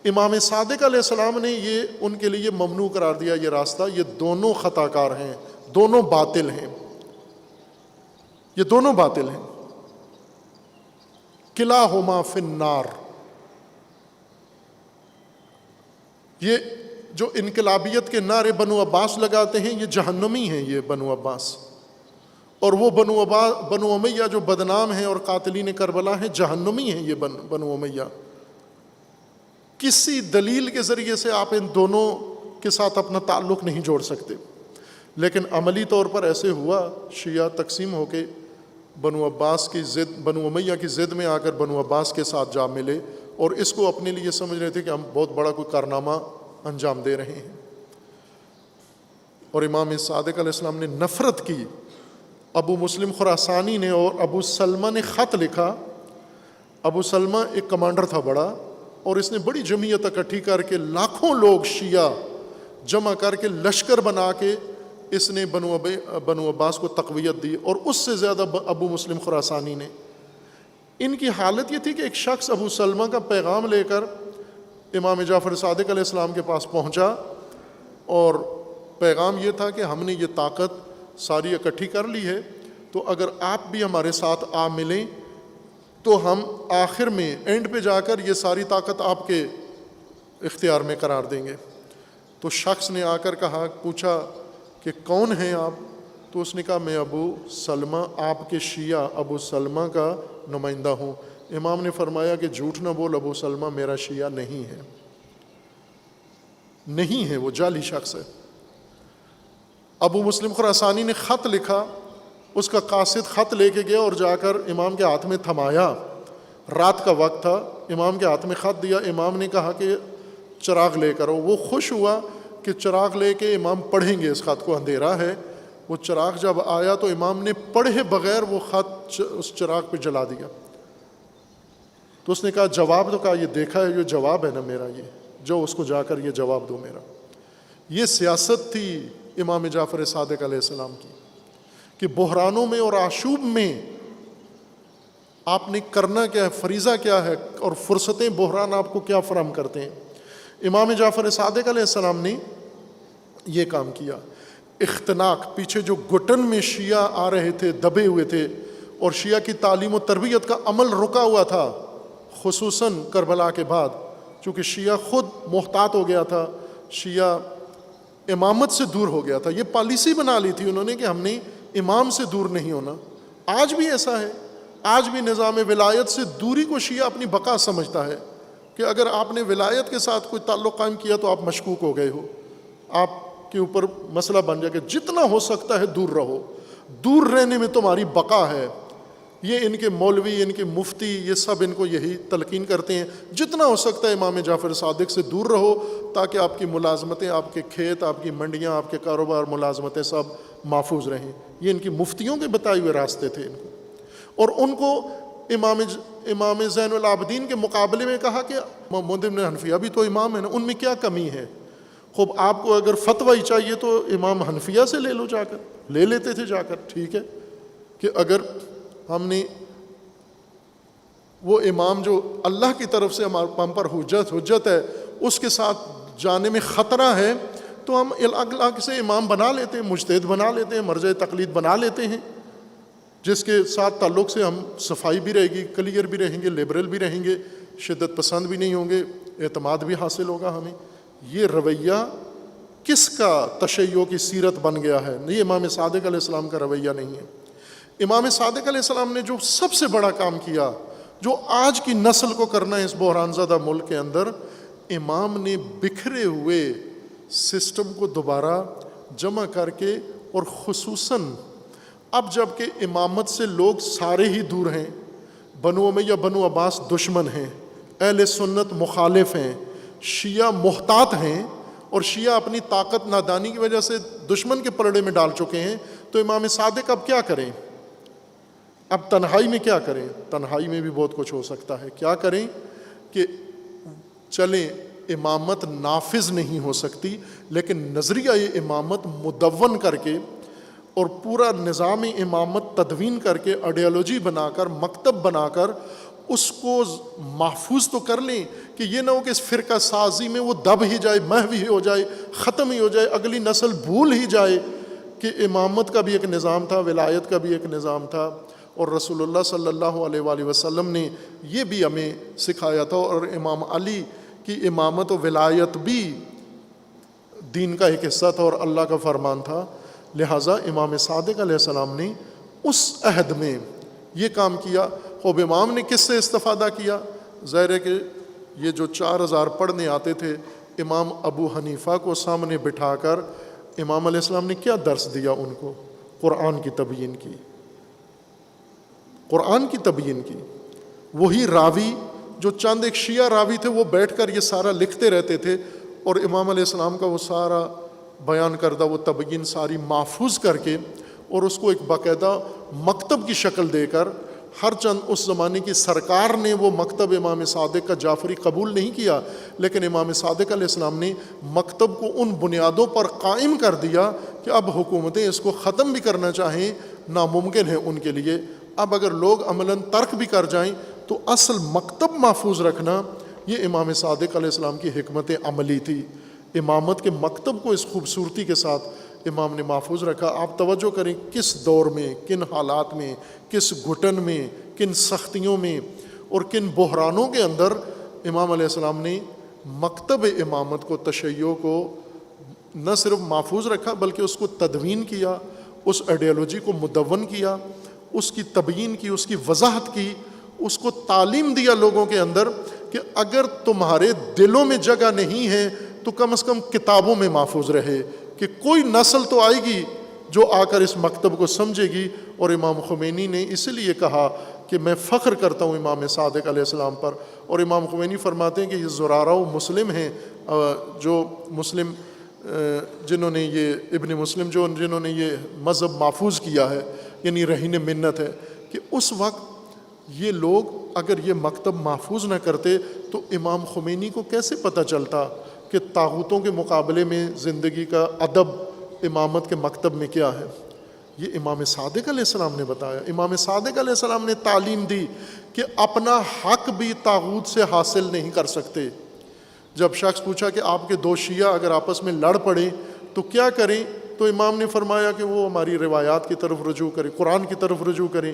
امام صادق علیہ السلام نے یہ ان کے لیے ممنوع قرار دیا یہ راستہ. یہ دونوں خطا کار ہیں، دونوں باطل ہیں، یہ دونوں باطل ہیں. کلاہما فی النار. یہ جو انقلابیت کے نعرے بنو عباس لگاتے ہیں یہ جہنمی ہیں، یہ بنو عباس. اور وہ بنو امیہ جو بدنام ہیں اور قاتلین کربلا ہیں جہنمی ہیں یہ بنو امیہ. کسی دلیل کے ذریعے سے آپ ان دونوں کے ساتھ اپنا تعلق نہیں جوڑ سکتے. لیکن عملی طور پر ایسے ہوا، شیعہ تقسیم ہو کے بنو عباس کی ضد، بنو امیہ کی ضد میں آ کر بنو عباس کے ساتھ جا ملے اور اس کو اپنے لیے سمجھ رہے تھے کہ ہم بہت بڑا کوئی کارنامہ انجام دے رہے ہیں. اور امام صادق علیہ السلام نے نفرت کی. ابو مسلم خراسانی نے اور ابو سلمہ نے خط لکھا. ابو سلمہ ایک کمانڈر تھا بڑا، اور اس نے بڑی جمعیت اکٹھی کر کے لاکھوں لوگ شیعہ جمع کر کے لشکر بنا کے اس نے بنو عباس کو تقویت دی. اور اس سے زیادہ ابو مسلم خراسانی نے. ان کی حالت یہ تھی کہ ایک شخص ابو سلمہ کا پیغام لے کر امام جعفر صادق علیہ السلام کے پاس پہنچا، اور پیغام یہ تھا کہ ہم نے یہ طاقت ساری اکٹھی کر لی ہے، تو اگر آپ بھی ہمارے ساتھ آ ملیں تو ہم آخر میں اینڈ پہ جا کر یہ ساری طاقت آپ کے اختیار میں قرار دیں گے. تو شخص نے آ کر کہا، پوچھا کہ کون ہیں آپ؟ تو اس نے کہا میں ابو سلمہ، آپ کے شیعہ ابو سلمہ کا نمائندہ ہوں. امام نے فرمایا کہ جھوٹ نہ بول، ابو سلمہ میرا شیعہ نہیں ہے، نہیں ہے، وہ جعلی شخص ہے. ابو مسلم خراسانی نے خط لکھا، اس کا قاصد خط لے کے گیا اور جا کر امام کے ہاتھ میں تھمایا. رات کا وقت تھا، امام کے ہاتھ میں خط دیا. امام نے کہا کہ چراغ لے کر آؤ. وہ خوش ہوا کہ چراغ لے کے امام پڑھیں گے اس خط کو، اندھیرا ہے. وہ چراغ جب آیا تو امام نے پڑھے بغیر وہ خط اس چراغ پہ جلا دیا. تو اس نے کہا جواب دو. کہا یہ دیکھا ہے، یہ جواب ہے نا میرا، یہ جو اس کو جا کر یہ جواب دو میرا. یہ سیاست تھی امام جعفر صادق علیہ السلام کی کہ بحرانوں میں اور آشوب میں آپ نے کرنا کیا ہے، فریضہ کیا ہے، اور فرصتیں بحران آپ کو کیا فراہم کرتے ہیں. امام جعفر صادق علیہ السلام نے یہ کام کیا. اختناق، پیچھے جو گھٹن میں شیعہ آ رہے تھے، دبے ہوئے تھے، اور شیعہ کی تعلیم و تربیت کا عمل رکا ہوا تھا، خصوصاً کربلا کے بعد، چونکہ شیعہ خود محتاط ہو گیا تھا، شیعہ امامت سے دور ہو گیا تھا. یہ پالیسی بنا لی تھی انہوں نے کہ ہم نے امام سے دور نہیں ہونا. آج بھی ایسا ہے، آج بھی نظام ولایت سے دوری کو شیعہ اپنی بقا سمجھتا ہے کہ اگر آپ نے ولایت کے ساتھ کوئی تعلق قائم کیا تو آپ مشکوک ہو گئے ہو، آپ کے اوپر مسئلہ بن جائے کہ جتنا ہو سکتا ہے دور رہو، دور رہنے میں تمہاری بقا ہے. یہ ان کے مولوی، ان کے مفتی، یہ سب ان کو یہی تلقین کرتے ہیں، جتنا ہو سکتا ہے امام جعفر صادق سے دور رہو تاکہ آپ کی ملازمتیں، آپ کے کھیت، آپ کی منڈیاں، آپ کے کاروبار، ملازمتیں سب محفوظ رہیں. یہ ان کی مفتیوں کے بتائے ہوئے راستے تھے ان کو. اور ان کو امام زین العابدین کے مقابلے میں کہا کہ محمد بن حنفیہ بھی تو امام ہے نا، ان میں کیا کمی ہے؟ خوب آپ کو اگر فتویٰ ہی چاہیے تو امام حنفیہ سے لے لو، جا کر لے لیتے تھے جا کر. ٹھیک ہے کہ اگر ہم نے وہ امام جو اللہ کی طرف سے ہم پر حجت ہے اس کے ساتھ جانے میں خطرہ ہے تو ہم الگ سے امام بنا لیتے ہیں، مجتہد بنا لیتے ہیں، مرجع تقلید بنا لیتے ہیں، جس کے ساتھ تعلق سے ہم صفائی بھی رہے گی، کلیئر بھی رہیں گے، لبرل بھی رہیں گے، شدت پسند بھی نہیں ہوں گے، اعتماد بھی حاصل ہوگا ہمیں. یہ رویہ کس کا تشیع کی سیرت بن گیا ہے؟ یہ امام صادق علیہ السلام کا رویہ نہیں ہے. امام صادق علیہ السلام نے جو سب سے بڑا کام کیا، جو آج کی نسل کو کرنا ہے اس بحران زدہ ملک کے اندر، امام نے بکھرے ہوئے سسٹم کو دوبارہ جمع کر کے، اور خصوصاً اب جب کہ امامت سے لوگ سارے ہی دور ہیں، بنو امیہ بنو عباس دشمن ہیں، اہل سنت مخالف ہیں، شیعہ محتاط ہیں، اور شیعہ اپنی طاقت نادانی کی وجہ سے دشمن کے پلڑے میں ڈال چکے ہیں، تو امام صادق اب کیا کریں؟ اب تنہائی میں کیا کریں؟ تنہائی میں بھی بہت کچھ ہو سکتا ہے. کیا کریں کہ چلیں امامت نافذ نہیں ہو سکتی، لیکن نظریہ امامت مدون کر کے اور پورا نظام امامت تدوین کر کے آئیڈیالوجی بنا کر مکتب بنا کر اس کو محفوظ تو کر لیں کہ یہ نہ ہو کہ اس فرقہ سازی میں وہ دب ہی جائے، محو ہی ہو جائے، ختم ہی ہو جائے، اگلی نسل بھول ہی جائے کہ امامت کا بھی ایک نظام تھا، ولایت کا بھی ایک نظام تھا، اور رسول اللہ صلی اللہ علیہ وآلہ وسلم نے یہ بھی ہمیں سکھایا تھا، اور امام علی کی امامت و ولایت بھی دین کا ایک حصہ تھا اور اللہ کا فرمان تھا. لہٰذا امام صادق علیہ السلام نے اس عہد میں یہ کام کیا. خوب امام نے کس سے استفادہ کیا؟ ظاہر ہے کہ یہ جو 4000 پڑھنے آتے تھے، امام ابو حنیفہ کو سامنے بٹھا کر امام علیہ السلام نے کیا درس دیا ان کو؟ قرآن کی تبیین کی، قرآن کی تبیین کی. وہی راوی جو چند ایک شیعہ راوی تھے وہ بیٹھ کر یہ سارا لکھتے رہتے تھے، اور امام علیہ السلام کا وہ سارا بیان کردہ وہ تبیین ساری محفوظ کر کے اور اس کو ایک باقاعدہ مکتب کی شکل دے کر ہر چند اس زمانے کی سرکار نے وہ مکتب امام صادق کا جعفری قبول نہیں کیا، لیکن امام صادق علیہ السلام نے مکتب کو ان بنیادوں پر قائم کر دیا کہ اب حکومتیں اس کو ختم بھی کرنا چاہیں ناممکن ہے ان کے لیے. اب اگر لوگ عملاً ترک بھی کر جائیں تو اصل مکتب محفوظ رکھنا یہ امام صادق علیہ السلام کی حکمت عملی تھی. امامت کے مکتب کو اس خوبصورتی کے ساتھ امام نے محفوظ رکھا. آپ توجہ کریں کس دور میں، کن حالات میں، کس گھٹن میں، کن سختیوں میں اور کن بحرانوں کے اندر امام علیہ السلام نے مکتب امامت کو، تشیع کو نہ صرف محفوظ رکھا بلکہ اس کو تدوین کیا، اس آئیڈیالوجی کو مدون کیا، اس کی تبیین کی، اس کی وضاحت کی، اس کو تعلیم دیا لوگوں کے اندر کہ اگر تمہارے دلوں میں جگہ نہیں ہے تو کم از کم کتابوں میں محفوظ رہے، کہ کوئی نسل تو آئے گی جو آ کر اس مکتب کو سمجھے گی. اور امام خمینی نے اس لیے کہا کہ میں فخر کرتا ہوں امام صادق علیہ السلام پر. اور امام خمینی فرماتے ہیں کہ یہ زرارہ و مسلم ہیں، جو مسلم جنہوں نے یہ ابن مسلم جنہوں نے یہ مذہب محفوظ کیا ہے، یعنی رہین منت ہے، کہ اس وقت یہ لوگ اگر یہ مکتب محفوظ نہ کرتے تو امام خمینی کو کیسے پتہ چلتا کہ طاغوتوں کے مقابلے میں زندگی کا ادب امامت کے مکتب میں کیا ہے. یہ امام صادق علیہ السلام نے بتایا. امام صادق علیہ السلام نے تعلیم دی کہ اپنا حق بھی طاغوت سے حاصل نہیں کر سکتے. جب شخص پوچھا کہ آپ کے دو شیعہ اگر آپس میں لڑ پڑیں تو کیا کریں، تو امام نے فرمایا کہ وہ ہماری روایات کی طرف رجوع کریں، قرآن کی طرف رجوع کریں.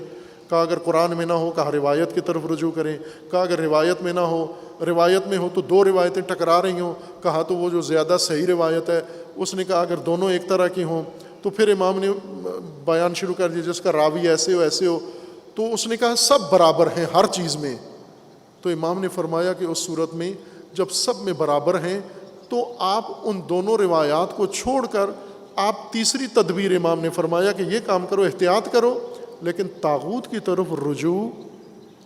کہا اگر قرآن میں نہ ہو، کہا روایت کی طرف رجوع کریں. کہا اگر روایت میں نہ ہو، روایت میں ہو تو دو روایتیں ٹکرا رہی ہوں، کہا تو وہ جو زیادہ صحیح روایت ہے. اس نے کہا اگر دونوں ایک طرح کی ہوں تو پھر امام نے بیان شروع کر دیا جس کا راوی ایسے ہو ایسے ہو. تو اس نے کہا سب برابر ہیں ہر چیز میں. تو امام نے فرمایا کہ اس صورت میں جب سب میں برابر ہیں تو آپ ان دونوں روایات کو چھوڑ کر آپ تیسری تدبیر امام نے فرمایا کہ یہ کام کرو، احتیاط کرو، لیکن طاغوت کی طرف رجوع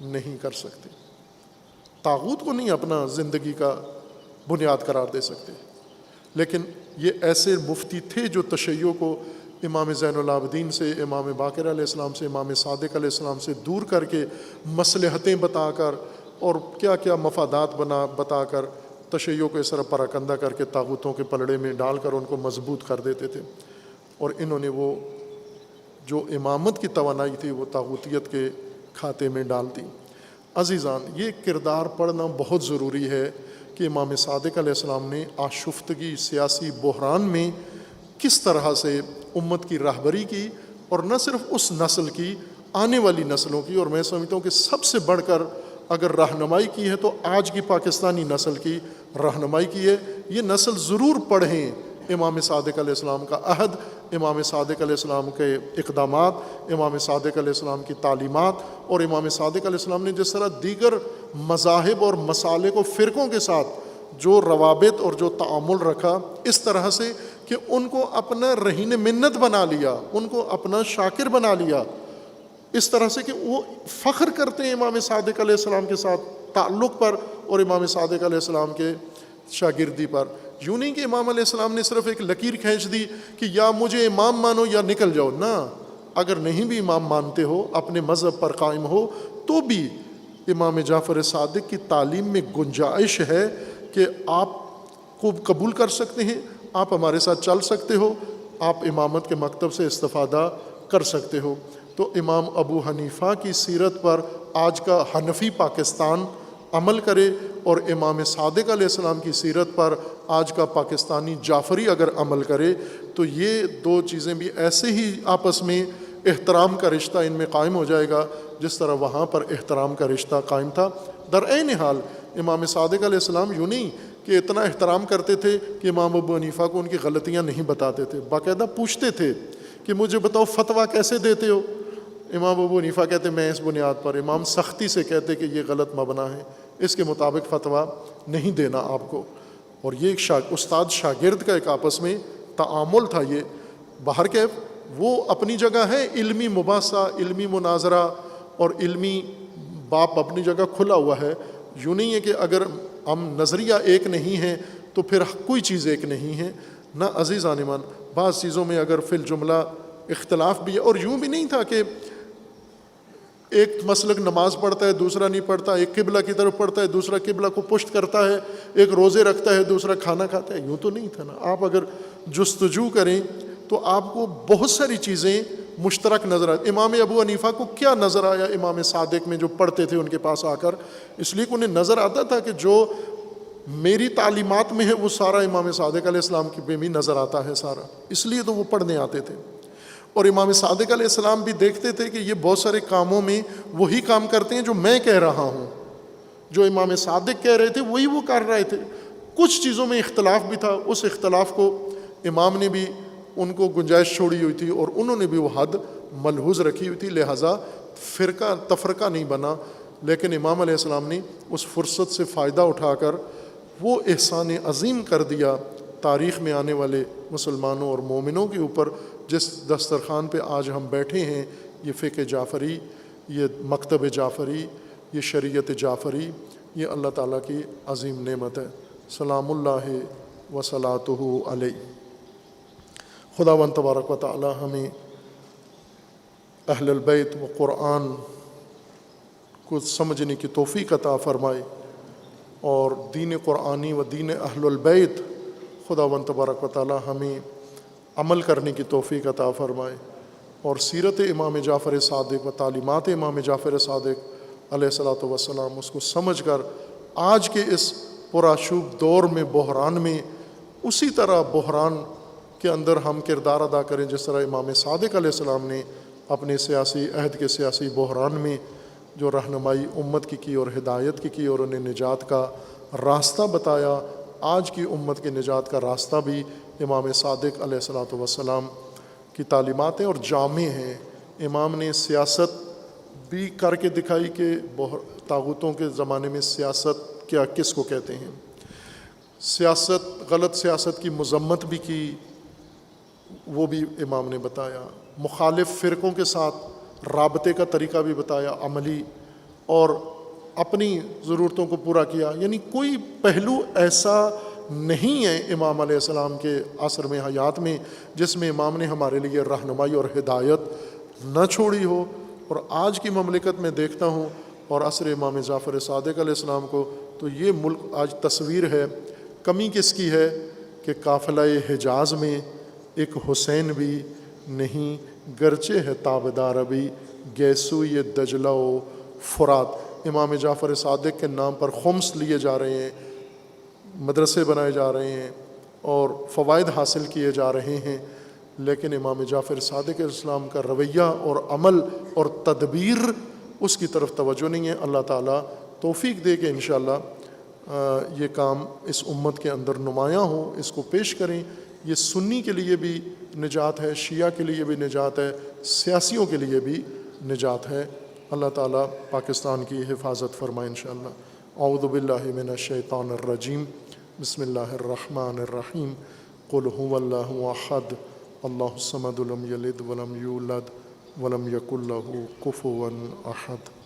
نہیں کر سکتے. طاغوت کو نہیں اپنا زندگی کا بنیاد قرار دے سکتے. لیکن یہ ایسے مفتی تھے جو تشیع کو امام زین العابدین سے، امام باقر علیہ السلام سے، امام صادق علیہ السلام سے دور کر کے مصلحتیں بتا کر اور کیا کیا مفادات بتا کر تشیع کو اس طرح پراکندہ کر کے طاغوتوں کے پلڑے میں ڈال کر ان کو مضبوط کر دیتے تھے. اور انہوں نے وہ جو امامت کی توانائی تھی وہ طاغوتیت کے کھاتے میں ڈال دی. عزیزان، یہ کردار پڑھنا بہت ضروری ہے کہ امام صادق علیہ السلام نے آشفتگی سیاسی بحران میں کس طرح سے امت کی رہبری کی، اور نہ صرف اس نسل کی، آنے والی نسلوں کی. اور میں سمجھتا ہوں کہ سب سے بڑھ کر اگر رہنمائی کی ہے تو آج کی پاکستانی نسل کی رہنمائی کی ہے. یہ نسل ضرور پڑھیں امام صادق علیہ السلام کا عہد، امام صادق علیہ السلام کے اقدامات، امام صادق علیہ السلام کی تعلیمات، اور امام صادق علیہ السلام نے جس طرح دیگر مذاہب اور مسالک و فرقوں کے ساتھ جو روابط اور جو تعامل رکھا، اس طرح سے کہ ان کو اپنا رہین منت بنا لیا، ان کو اپنا شاکر بنا لیا، اس طرح سے کہ وہ فخر کرتے ہیں امام صادق علیہ السلام کے ساتھ تعلق پر اور امام صادق علیہ السلام کے شاگردی پر. یوں نہیں کہ امام علیہ السلام نے صرف ایک لکیر کھینچ دی کہ یا مجھے امام مانو یا نکل جاؤ. نہ، اگر نہیں بھی امام مانتے ہو، اپنے مذہب پر قائم ہو، تو بھی امام جعفر صادق کی تعلیم میں گنجائش ہے کہ آپ کو قبول کر سکتے ہیں، آپ ہمارے ساتھ چل سکتے ہو، آپ امامت کے مکتب سے استفادہ کر سکتے ہو۔ تو امام ابو حنیفہ کی سیرت پر آج کا حنفی پاکستان عمل کرے، اور امام صادق علیہ السلام کی سیرت پر آج کا پاکستانی جعفری اگر عمل کرے، تو یہ دو چیزیں بھی ایسے ہی آپس میں احترام کا رشتہ ان میں قائم ہو جائے گا جس طرح وہاں پر احترام کا رشتہ قائم تھا۔ در عین حال امام صادق علیہ السلام یوں نہیں کہ اتنا احترام کرتے تھے کہ امام ابو حنیفہ کو ان کی غلطیاں نہیں بتاتے تھے، باقاعدہ پوچھتے تھے کہ مجھے بتاؤ فتویٰ کیسے دیتے ہو؟ امام ابو حنیفہ کہتے میں اس بنیاد پر، امام سختی سے کہتے کہ یہ غلط مبنا ہے، اس کے مطابق فتویٰ نہیں دینا آپ کو۔ اور یہ ایک استاد شاگرد کا ایک آپس میں تعامل تھا۔ یہ باہر کے وہ اپنی جگہ ہے، علمی مباحثہ، علمی مناظرہ اور علمی باپ اپنی جگہ کھلا ہوا ہے۔ یوں نہیں ہے کہ اگر ہم نظریہ ایک نہیں ہے تو پھر کوئی چیز ایک نہیں ہے، نہ عزیزان من، بعض چیزوں میں اگر فی الجملہ اختلاف بھی ہے۔ اور یوں بھی نہیں تھا کہ ایک مسلک نماز پڑھتا ہے دوسرا نہیں پڑھتا، ایک قبلہ کی طرف پڑھتا ہے دوسرا قبلہ کو پشت کرتا ہے، ایک روزے رکھتا ہے دوسرا کھانا کھاتا ہے، یوں تو نہیں تھا نا۔ آپ اگر جستجو کریں تو آپ کو بہت ساری چیزیں مشترک نظر آتی۔ امام ابو حنیفہ کو کیا نظر آیا امام صادق میں جو پڑھتے تھے ان کے پاس آ کر؟ اس لیے کہ انہیں نظر آتا تھا کہ جو میری تعلیمات میں ہے وہ سارا امام صادق علیہ السلام کی بھی نظر آتا ہے سارا، اس لیے تو وہ پڑھنے آتے تھے۔ اور امام صادق علیہ السلام بھی دیکھتے تھے کہ یہ بہت سارے کاموں میں وہی کام کرتے ہیں جو میں کہہ رہا ہوں، جو امام صادق کہہ رہے تھے وہی وہ کر رہے تھے۔ کچھ چیزوں میں اختلاف بھی تھا، اس اختلاف کو امام نے بھی ان کو گنجائش چھوڑی ہوئی تھی اور انہوں نے بھی وہ حد ملحوظ رکھی ہوئی تھی، لہٰذا فرقہ تفرقہ نہیں بنا۔ لیکن امام علیہ السلام نے اس فرصت سے فائدہ اٹھا کر وہ احسان عظیم کر دیا تاریخ میں آنے والے مسلمانوں اور مومنوں کے اوپر، جس دسترخوان پہ آج ہم بیٹھے ہیں، یہ فقہ جعفری، یہ مکتب جعفری، یہ شریعت جعفری، یہ اللہ تعالیٰ کی عظیم نعمت ہے۔ سلام اللہ وصلاۃہ علیہ۔ خداوند تبارک و تعالیٰ ہمیں اہل البیت و قرآن کو سمجھنے کی توفیق عطا فرمائے، اور دین قرآنی و دین اہل البیت خداوند تبارک و تعالیٰ ہمیں عمل کرنے کی توفیق عطا فرمائے، اور سیرت امام جعفر صادق و تعلیمات امام جعفر صادق علیہ الصلاۃ والسلام اس کو سمجھ کر آج کے اس پرآشوب دور میں بحران میں اسی طرح بحران کے اندر ہم کردار ادا کریں جس طرح امام صادق علیہ السلام نے اپنے سیاسی عہد کے سیاسی بحران میں جو رہنمائی امت کی اور ہدایت کی اور انہیں نجات کا راستہ بتایا۔ آج کی امت کے نجات کا راستہ بھی امام صادق علیہ الصلاۃ والسلام کی تعلیمات ہیں اور جامع ہیں۔ امام نے سیاست بھی کر کے دکھائی کہ طاغوتوں کے زمانے میں سیاست کیا کس کو کہتے ہیں، سیاست غلط سیاست کی مذمت بھی کی، وہ بھی امام نے بتایا، مخالف فرقوں کے ساتھ رابطے کا طریقہ بھی بتایا عملی، اور اپنی ضرورتوں کو پورا کیا۔ یعنی کوئی پہلو ایسا نہیں ہے امام علیہ السلام کے عصر میں حیات میں جس میں امام نے ہمارے لیے رہنمائی اور ہدایت نہ چھوڑی ہو۔ اور آج کی مملکت میں دیکھتا ہوں اور عصر امام جعفر صادق علیہ السلام کو، تو یہ ملک آج تصویر ہے۔ کمی کس کی ہے کہ قافلہ حجاز میں ایک حسین بھی نہیں، گرچہ ہے تابدار ابھی گیسو یہ دجلہ و فرات۔ امام جعفر صادق کے نام پر خمس لیے جا رہے ہیں، مدرسے بنائے جا رہے ہیں اور فوائد حاصل کیے جا رہے ہیں، لیکن امام جعفر صادق علیہ السلام کا رویہ اور عمل اور تدبیر اس کی طرف توجہ نہیں ہے۔ اللہ تعالیٰ توفیق دے کہ انشاءاللہ یہ کام اس امت کے اندر نمایاں ہو، اس کو پیش کریں۔ یہ سنی کے لیے بھی نجات ہے، شیعہ کے لیے بھی نجات ہے، سیاسیوں کے لیے بھی نجات ہے۔ اللہ تعالیٰ پاکستان کی حفاظت فرمائے انشاءاللہ۔ اعوذ باللہ من الشیطان الرجیم، بسم اللہ الرحمن الرحیم۔ قل هو اللہ احد اللہ الصمد لم یلد ولم یولد ولم یکن لہ کفوا احد۔